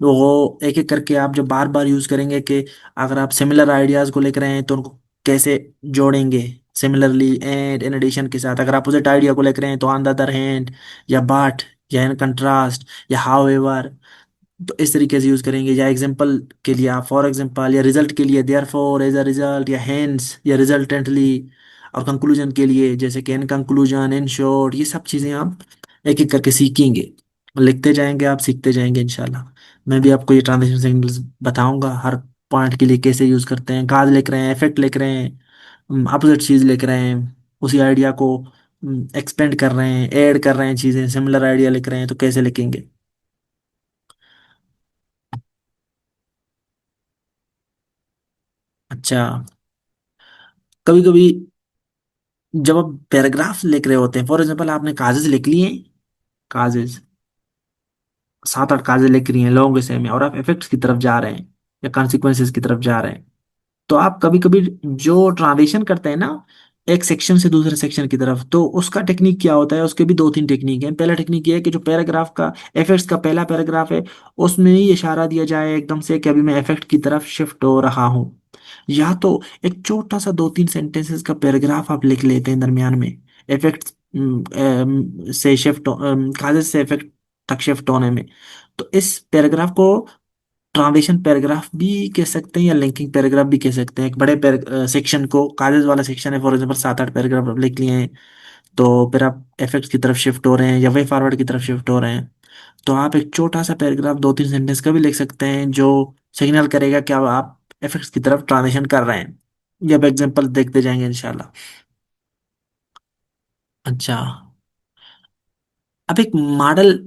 वो एक एक करके आप जब बार बार यूज करेंगे, कि अगर आप सिमिलर आइडियाज को लिख रहे हैं तो उनको कैसे जोड़ेंगे, सिमिलरली एंड इन एडिशन के साथ। अगर अपोजिट आइडिया को लिख रहे हैं तो ऑन द अदर हैंड, या बट, या इन कंट्रास्ट, या हाउ एवर। तो इस तरीके से यूज करेंगे। या एग्जांपल के लिए आप फॉर एग्जांपल, या रिजल्ट के लिए देयरफॉर, एज अ रिजल्ट, या हेंस, या रिजल्टेंटली। और कंक्लूजन के लिए जैसे कि इन कंक्लूजन, इन शॉर्ट, ये सब चीजें आप एक एक करके सीखेंगे, लिखते जाएंगे, आप सीखते जाएंगे इंशाल्लाह। मैं भी आपको ये ट्रांजिशन सिग्नल्स बताऊंगा हर पॉइंट के लिए कैसे यूज करते हैं। काज लिख रहे हैं, इफेक्ट लिख रहे हैं, अपोजिट चीज लिख रहे हैं, उसी आइडिया को एक्सपेंड कर रहे हैं, ऐड कर रहे हैं चीजें, सिमिलर आइडिया लिख रहे हैं तो कैसे लिखेंगे। अच्छा, कभी कभी जब आप पैराग्राफ लिख रहे होते हैं, फॉर एग्जाम्पल आपने काजेज लिख लिए, काजेज 7 8 काजेज लिख रही हैं लॉन्ग से में, और आप इफेक्ट्स की तरफ जा रहे हैं या कॉन्सिक्वेंसेस की तरफ जा रहे हैं, तो आप कभी कभी जो ट्रांजिशन करते हैं ना एक सेक्शन से दूसरे सेक्शन की तरफ, तो उसका टेक्निक क्या होता है? उसके भी 2 3 टेक्निक हैं। पहला टेक्निक ये है कि जो पैराग्राफ का इफेक्ट्स का पहला पैराग्राफ है उसमें ही इशारा दिया जाए एकदम से कि अभी मैं इफेक्ट की तरफ शिफ्ट हो रहा हूँ। या तो एक छोटा सा 2-3 सेंटेंसेस का पैराग्राफ आप लिख लेते हैं दरमियान में, इफेक्ट से शिफ्ट, कागज से इफेक्ट तक शिफ्ट होने में। तो इस पैराग्राफ को ट्रांजिशन पैराग्राफ भी कह सकते हैं या लिंकिंग पैराग्राफ भी कह सकते हैं। एक बड़े सेक्शन को, कागज वाला सेक्शन है फॉर एग्जाम्पल, 7-8 पैराग्राफ आप लिख लिए हैं, तो फिर आप इफेक्ट्स की तरफ शिफ्ट हो रहे हैं या वे फॉरवर्ड की तरफ शिफ्ट हो रहे हैं, तो आप एक छोटा सा पैराग्राफ 2-3 सेंटेंस का भी लिख सकते हैं जो सिग्नल करेगा कि अब आप इफेक्ट्स की तरफ ट्रांजिशन कर रहे हैं। ये अब एग्जांपल देखते जाएंगे इंशाल्लाह। अच्छा, अब एक मॉडल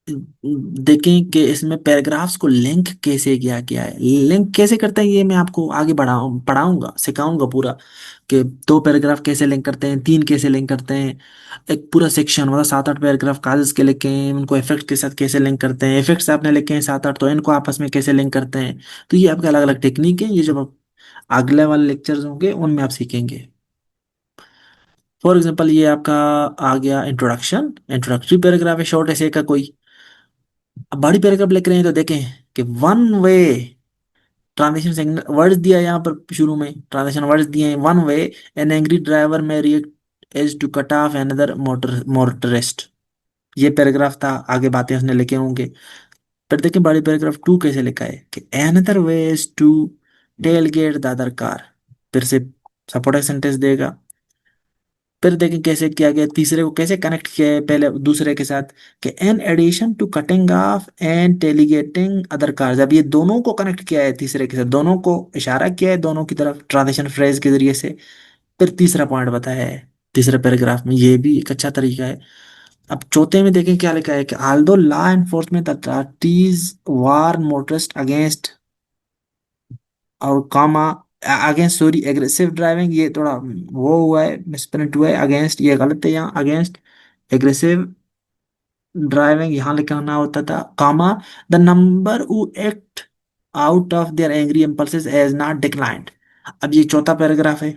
देखें कि इसमें पैराग्राफ्स को लिंक कैसे किया गया है। लिंक कैसे करते हैं ये मैं आपको आगे बढ़ाऊं पढ़ाऊंगा, सिखाऊंगा पूरा, कि 2 पैराग्राफ कैसे लिंक करते हैं, 3 कैसे लिंक करते हैं, एक पूरा सेक्शन मतलब 7-8 पैराग्राफ कागज के लिखे हैं उनको इफेक्ट के साथ कैसे लिंक करते हैं, इफेक्ट्स आपने लिखे हैं 7-8 तो इनको आपस में कैसे लिंक करते हैं। तो ये आपके अलग अलग टेक्निक है, ये जब आप अगले वाले लेक्चर्स होंगे उनमें आप सीखेंगे। फॉर एग्जाम्पल ये आपका आ गया इंट्रोडक्शन, इंट्रोडक्टरी पैराग्राफ है शॉर्ट ऐसे का कोई। अब बड़ी पैराग्राफ लिख रहे हैं तो देखें कि one way transition signal words दिया है यहाँ पर शुरू में, ट्रांजिशन वर्ड्स दिए हैं, one way an angry driver में react as to cut off another motorist. ये पैराग्राफ था, आगे बातें उसने लिखे होंगे। फिर देखें बड़ी पैराग्राफ 2 कैसे लिखा है कि another way is to tell get the other car. फिर से सपोर्टिंग सेंटेंस देगा। फिर देखें कैसे किया गया, तीसरे को कैसे कनेक्ट किया है पहले दूसरे के साथ, कि in addition to cutting off and tailgating other cars. अब ये दोनों को कनेक्ट किया है तीसरे के साथ, दोनों को इशारा किया है दोनों की तरफ ट्रांजिशन फ्रेज के जरिए से। फिर तीसरा पॉइंट बताया है तीसरे पैराग्राफ में, ये भी एक अच्छा तरीका है। अब चौथे में देखें क्या लिखा है कि आल्दो लॉ एनफोर्समेंट अथॉरिटीज वार मोटरिस्ट अगेंस्ट, और कामा अगेंस्ट सॉरी एग्रेसिव ड्राइविंग, ये थोड़ा वो हुआ है मिसप्रिंट हुआ है, अगेंस्ट ये गलत है यहाँ, अगेंस्ट एग्रेसिव ड्राइविंग यहाँ लिखना होता था, comma the number who act out of their angry impulses has not declined. अब ये चौथा पैराग्राफ है,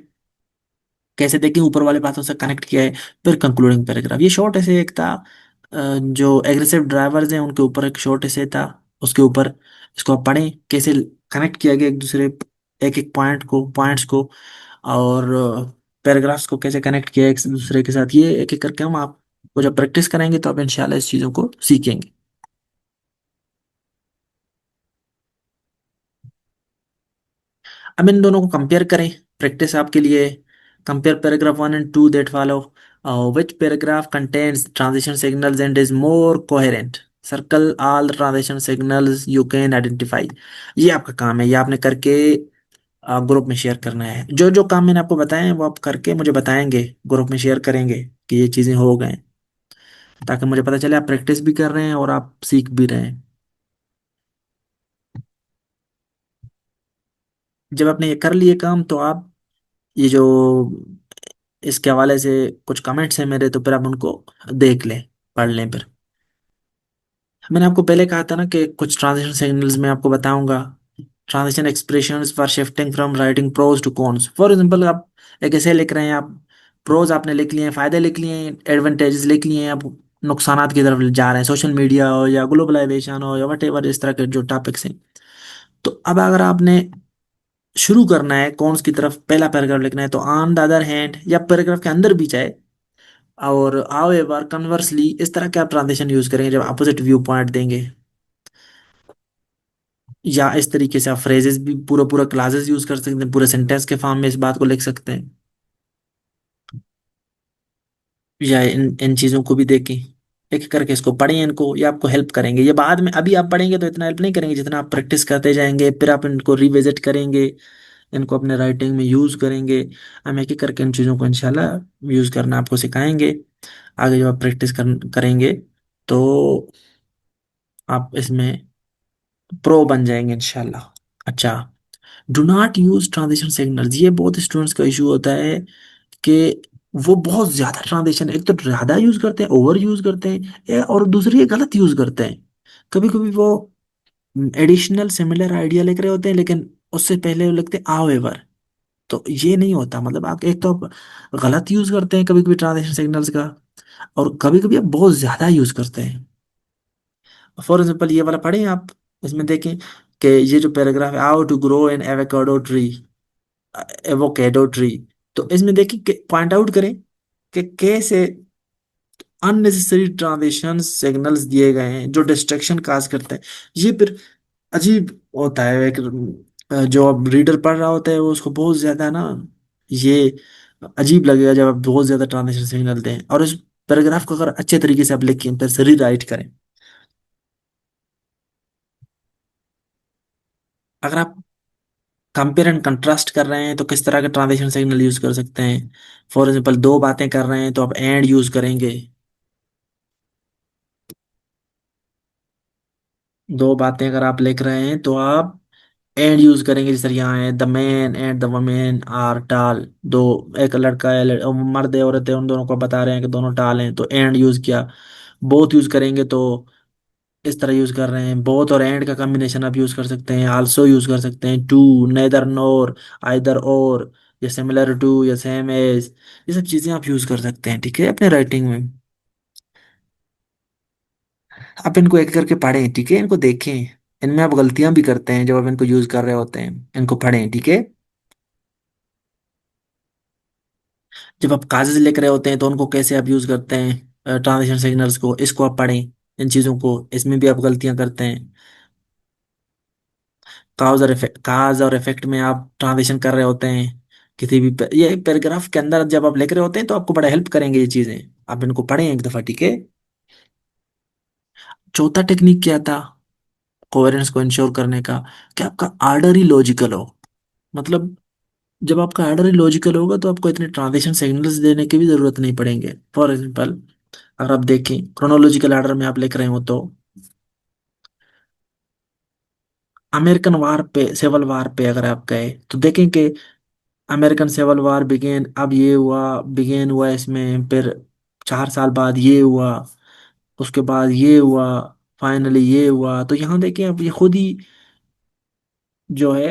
कैसे देखें ऊपर वाले बातों से कनेक्ट किया है। फिर कंक्लूडिंग पैराग्राफ, ये शॉर्ट ऐसे एक था, जो एग्रेसिव ड्राइवर्स हैं उनके ऊपर एक शॉर्ट ऐसे था, उसके ऊपर इसको आप पढ़ें कैसे कनेक्ट किया गया एक दूसरे, एक एक पॉइंट्स को, और पैराग्राफ्स को कैसे कनेक्ट किया एक दूसरे के साथ। ये एक एक करके हम आपको जब प्रैक्टिस करेंगे तो आप इंशाल्लाह इस चीज़ों को सीखेंगे। अब इन दोनों को कंपेयर करें, प्रैक्टिस आपके लिए। Compare paragraph 1 and 2 that follow, which paragraph contains transition signals and is more coherent, circle all the transition signals you can identify. ये आपका काम है, ये आपने करके ग्रुप में शेयर करना है। जो जो काम मैंने आपको बताए हैं वो आप करके मुझे बताएंगे, ग्रुप में शेयर करेंगे कि ये चीज़ें हो गए, ताकि मुझे पता चले आप प्रैक्टिस भी कर रहे हैं और आप सीख भी रहे हैं। जब आपने ये कर लिए काम तो आप ये जो इसके हवाले से कुछ कमेंट्स हैं मेरे, तो फिर आप उनको देख लें, पढ़ लें फिर। मैंने आपको पहले कहा था ना कि कुछ ट्रांजिशन सिग्नल्स मैं आपको बताऊंगा, transition expressions for shifting from writing pros to cons. For example आप एक ऐसे लिख रहे हैं, आप प्रोज आपने लिख लिए हैं, फायदे लिख लिए हैं, एडवांटेजेस लिख लिए हैं, आप नुकसानात की तरफ जा रहे हैं, सोशल मीडिया हो या ग्लोबलाइजेशन हो या वट एवर, इस तरह के जो टॉपिक्स हैं। तो अब अगर आपने शुरू करना है कॉन्स की तरफ, पहला पैराग्राफ लिखना है, तो ऑन द अदर हैंड या पैराग्राफ के अंदर भी चाहे, और हाउएवर कन्वर्सली, इस तरह के आप ट्रांजिशन यूज करेंगे जब अपोजिट व्यू पॉइंट देंगे। या इस तरीके से आप फ्रेजेस भी पूरा पूरा क्लासेस यूज कर सकते हैं, पूरे सेंटेंस के फॉर्म में इस बात को लिख सकते हैं। या इन इन चीजों को भी देखें, एक एक करके इसको पढ़ें, इनको ये आपको हेल्प करेंगे। ये बाद में, अभी आप पढ़ेंगे तो इतना हेल्प नहीं करेंगे, जितना आप प्रैक्टिस करते जाएंगे फिर आप इनको रिविजिट करेंगे, इनको अपने राइटिंग में यूज करेंगे। हम एक एक करके इन चीज़ों को इंशाल्लाह यूज करना आपको सिखाएंगे। आगे जब आप प्रैक्टिस करेंगे तो आप इसमें प्रो बन जाएंगे इंशाल्लाह। अच्छा, do not use transition signals, ये बहुत स्टूडेंट्स का इशू होता है कि वो बहुत ज्यादा ट्रांजिशन, एक तो ज्यादा यूज करते हैं, ओवर यूज करते हैं, और दूसरी ये गलत यूज करते हैं। कभी कभी वो एडिशनल सिमिलर आइडिया लिख रहे होते हैं लेकिन उससे पहले वो लिखते हैं however। तो ये नहीं होता, मतलब आप एक तो आप गलत यूज करते हैं कभी कभी ट्रांजिशन सिग्नल्स का, और कभी कभी आप बहुत ज्यादा यूज करते हैं। फॉर एग्जाम्पल ये वाला पढ़ें आप, इसमें देखें, कि ये जो पैराग्राफ है, how to grow an avocado tree, तो इसमें देखिए पॉइंट आउट करें कि कैसे अननेसेसरी ट्रांजिशन सिग्नल्स दिए गए हैं जो डिस्ट्रैक्शन काज करते हैं। ये फिर अजीब होता है। एक जो अब रीडर पढ़ रहा होता है वो उसको बहुत ज्यादा ना, ये अजीब लगेगा जब आप बहुत ज्यादा ट्रांजिशन सिग्नल दें, और इस पैराग्राफ को अगर अच्छे तरीके से आप लिखें फिर से रीराइट करें। अगर आप कंपेयर एंड कंट्रास्ट कर रहे हैं तो किस तरह का ट्रांजिशन सिग्नल यूज कर सकते हैं? फॉर एग्जाम्पल, दो बातें कर रहे हैं तो आप एंड यूज करेंगे। दो बातें अगर आप लिख रहे हैं तो आप एंड यूज करेंगे। जिस तरह यहाँ है, the man and the women are tall, दो, एक लड़का है मर्द है औरत है, उन दोनों को बता रहे हैं कि दोनों टाल हैं, तो एंड यूज किया। बोथ यूज करेंगे तो इस तरह यूज कर रहे हैं। बोथ और एंड का कॉम्बिनेशन आप यूज कर सकते हैं, आल्सो यूज कर सकते हैं, टू, नेदर नोर, आइदर और, या सिमिलर टू, या सेम एज, ये सब चीजें आप यूज कर सकते हैं, ठीक है, अपने राइटिंग में। आप इनको एक करके पढ़ें, ठीक है, इनको देखें। इनमें आप गलतियां भी करते हैं जब आप इनको यूज कर रहे होते हैं, इनको पढ़ें, ठीक है। जब आप कागज लिख रहे होते हैं तो उनको कैसे आप यूज करते हैं ट्रांजिशन सिग्नल्स को, इसको आप पढ़ें, इन चीजों को, इसमें भी आप गलतियां करते हैं। काज और इफेक्ट में आप ट्रांजिशन कर रहे होते हैं किसी भी ये पैराग्राफ के अंदर जब आप लिख रहे होते हैं तो आपको बड़ा हेल्प करेंगे ये चीजें। आप इनको पढ़ें एक दफा, ठीक है। चौथा टेक्निक क्या था कोहेरेंस को इंश्योर करने का? कि आपका आर्डर ही लॉजिकल हो। मतलब जब आपका आर्डर ही लॉजिकल होगा तो आपको इतने ट्रांजिशन सिग्नल्स देने की भी जरूरत नहीं पड़ेंगे। फॉर एग्जाम्पल, अगर आप देखें क्रोनोलॉजिकल आर्डर में आप लिख रहे हो तो अमेरिकन वार पे, सिविल वार पे अगर आप गए तो देखें कि अमेरिकन सिविल वार बिगेन, अब ये हुआ, बिगेन हुआ इसमें, फिर 4 साल बाद ये हुआ, उसके बाद ये हुआ, फाइनली ये हुआ। तो यहाँ देखें अब ये खुद ही जो है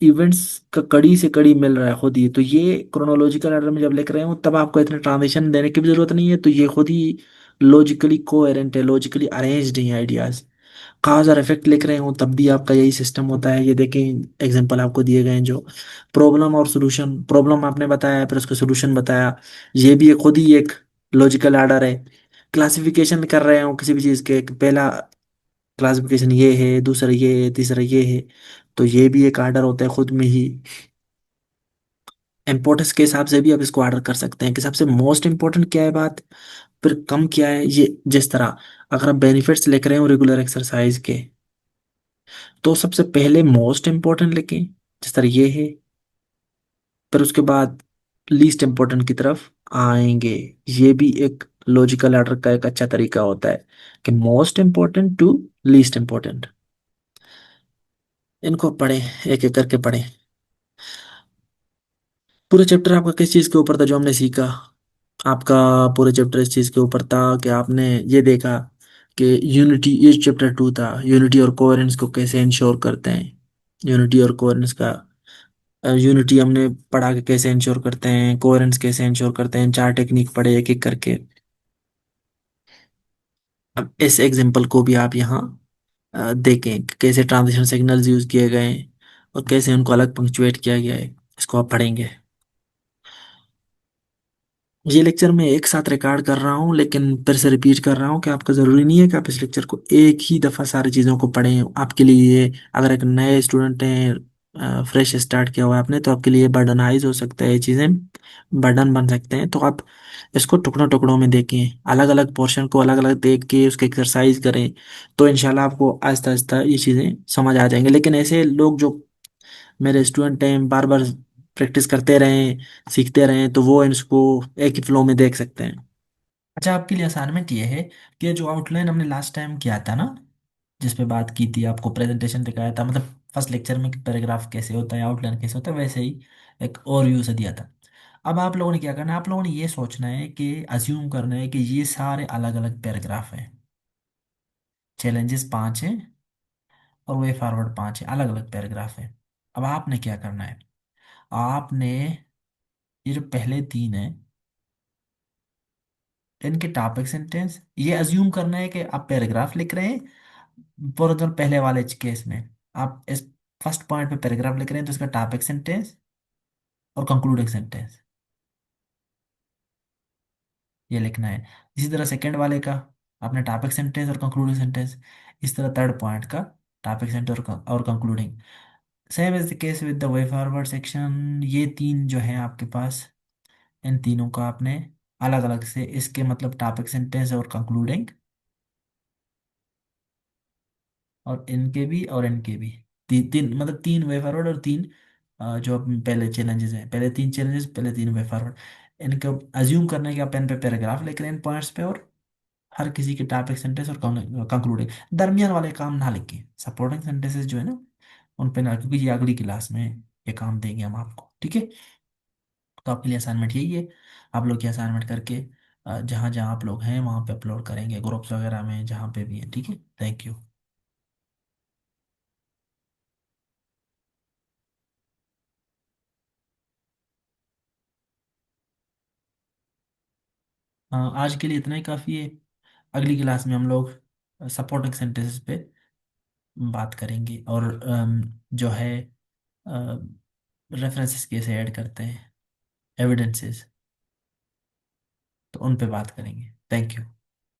इवेंट्स का कड़ी से कड़ी मिल रहा है खुद ही। तो ये क्रोनोलॉजिकल ऑर्डर में जब लिख रहे हो तब आपको इतने ट्रांजिशन देने की भी जरूरत नहीं है, तो ये खुद ही लॉजिकली कोहेरेंट है, लॉजिकली अरेंज्ड है आइडियाज। काज और इफेक्ट लिख रहे हो तब भी आपका यही सिस्टम होता है। ये देखें, एग्जांपल आपको दिए गए हैं जो प्रॉब्लम और सॉल्यूशन, प्रॉब्लम आपने बताया फिर उसका सॉल्यूशन बताया, ये भी खुद ही एक लॉजिकल आर्डर है। क्लासिफिकेशन कर रहे हो किसी भी चीज़ के, पहला क्लासिफिकेशन ये है, दूसरा ये है, तीसरा ये है, तो ये भी एक आर्डर होता है खुद में ही। इम्पोर्टेंस के हिसाब से भी आप इसको ऑर्डर कर सकते हैं कि सबसे मोस्ट इंपॉर्टेंट क्या है बात, फिर कम क्या है। ये जिस तरह अगर आप बेनिफिट्स लिख रहे हो रेगुलर एक्सरसाइज के तो सबसे पहले मोस्ट इंपॉर्टेंट लिखें, जिस तरह ये है, फिर उसके बाद लीस्ट इंपॉर्टेंट की तरफ आएंगे। ये भी एक लॉजिकल ऑर्डर का एक अच्छा तरीका होता है कि most important to least important. इनको पढ़ें, एक एक करके पढ़ें। पूरा चैप्टर आपका किस चीज के ऊपर था जो हमने सीखा? आपका पूरा चैप्टर इस चीज के ऊपर था कि आपने ये देखा कि यूनिटी, ये चैप्टर 2 था, यूनिटी और कोहेरेंस को कैसे इंश्योर करते हैं। यूनिटी और कोहेरेंस का, यूनिटी हमने पढ़ा कि कैसे इंश्योर करते हैं, कोहेरेंस कैसे इंश्योर करते हैं, 4 टेक्निक पढ़े एक एक करके। अब इस एग्जांपल को भी आप यहाँ देखें कि कैसे ट्रांजिशन सिग्नल्स यूज किए गए हैं और कैसे उनको अलग पंक्चुएट किया गया है, इसको आप पढ़ेंगे। ये लेक्चर मैं एक साथ रिकॉर्ड कर रहा हूँ लेकिन फिर से रिपीट कर रहा हूँ कि आपका ज़रूरी नहीं है कि आप इस लेक्चर को एक ही दफ़ा सारी चीज़ों को पढ़ें। आपके लिए ये, अगर एक नए स्टूडेंट हैं, फ्रेश स्टार्ट किया हुआ है आपने, तो आपके लिए बर्डनाइज हो सकता है, ये चीज़ें बर्डन बन सकते हैं। तो आप इसको टुकड़ों टुकड़ों में देखें, अलग अलग पोर्शन को अलग अलग देख के उसके एक्सरसाइज करें, तो इंशाल्लाह आपको आहिस्ता आहिस्ता ये चीज़ें समझ आ जाएंगे। लेकिन ऐसे लोग जो मेरे स्टूडेंट हैं बार बार प्रैक्टिस करते रहें, सीखते रहें, तो वो इसको एक ही फ्लो में देख सकते हैं। अच्छा, आपके लिए असाइनमेंट ये है कि जो आउटलाइन हमने लास्ट टाइम किया था ना, जिस पे बात की थी, आपको प्रेजेंटेशन दिखाया था, मतलब फर्स्ट लेक्चर में पैराग्राफ कैसे होता है, आउटलाइन कैसे होता है, वैसे ही एक और व्यू से दिया था। अब आप लोगों ने क्या करना है, आप लोगों ने ये सोचना है कि अज्यूम करना है कि ये सारे अलग अलग पैराग्राफ हैं, चैलेंजेस 5 हैं और वे फॉरवर्ड 5 हैं, अलग अलग पैराग्राफ हैं। अब आपने क्या करना है, आपने ये जो पहले 3 हैं इनके टॉपिक सेंटेंस ये अज्यूम करना है कि आप पैराग्राफ लिख रहे हैं। फॉर एग्जाम्पल पहले वाले केस में आप इस फर्स्ट पॉइंट पे पैराग्राफ लिख रहे हैं तो इसका टॉपिक सेंटेंस और कंक्लूडिंग सेंटेंस ये लिखना है। इसी तरह सेकंड वाले का आपने टॉपिक सेंटेंस और कंक्लूडिंग सेंटेंस, इस तरह थर्ड पॉइंट का टॉपिक सेंटेंस और concluding. Same is the case with the way forward section. ये तीन जो है आपके पास, इन तीनों का आपने अलग अलग से इसके मतलब टॉपिक सेंटेंस और कंक्लूडिंग, और इनके भी और इनके भी तीन मतलब तीन वे फॉरवर्ड और तीन जो पहले चैलेंजेस हैं, पहले तीन चैलेंजेस पहले तीन वे फॉरवर्ड। इनको अज्यूम करने के आप पेन पे पैराग्राफ लिख रहे हैं इन पॉइंट्स पे, और हर किसी के टॉपिक सेंटेंस और कंक्लूडिंग। दरमियान वाले काम ना लिखें, सपोर्टिंग सेंटेंसेस जो है ना उन पे ना, क्योंकि ये अगली क्लास में ये काम देंगे हम आपको, ठीक है। तो आपके लिए असाइनमेंट यही है, आप लोग ये असाइनमेंट करके जहाँ जहाँ आप लोग हैं वहाँ पे अपलोड करेंगे, ग्रुप्स वगैरह में जहाँ पे भी है, ठीक है। Thank you. आज के लिए इतना ही काफ़ी है। अगली क्लास में हम लोग सपोर्टिंग सेंटेंसेस पे बात करेंगे, और जो है रेफरेंसेस कैसे ऐड करते हैं, एविडेंसेस, तो उन पे बात करेंगे। Thank you.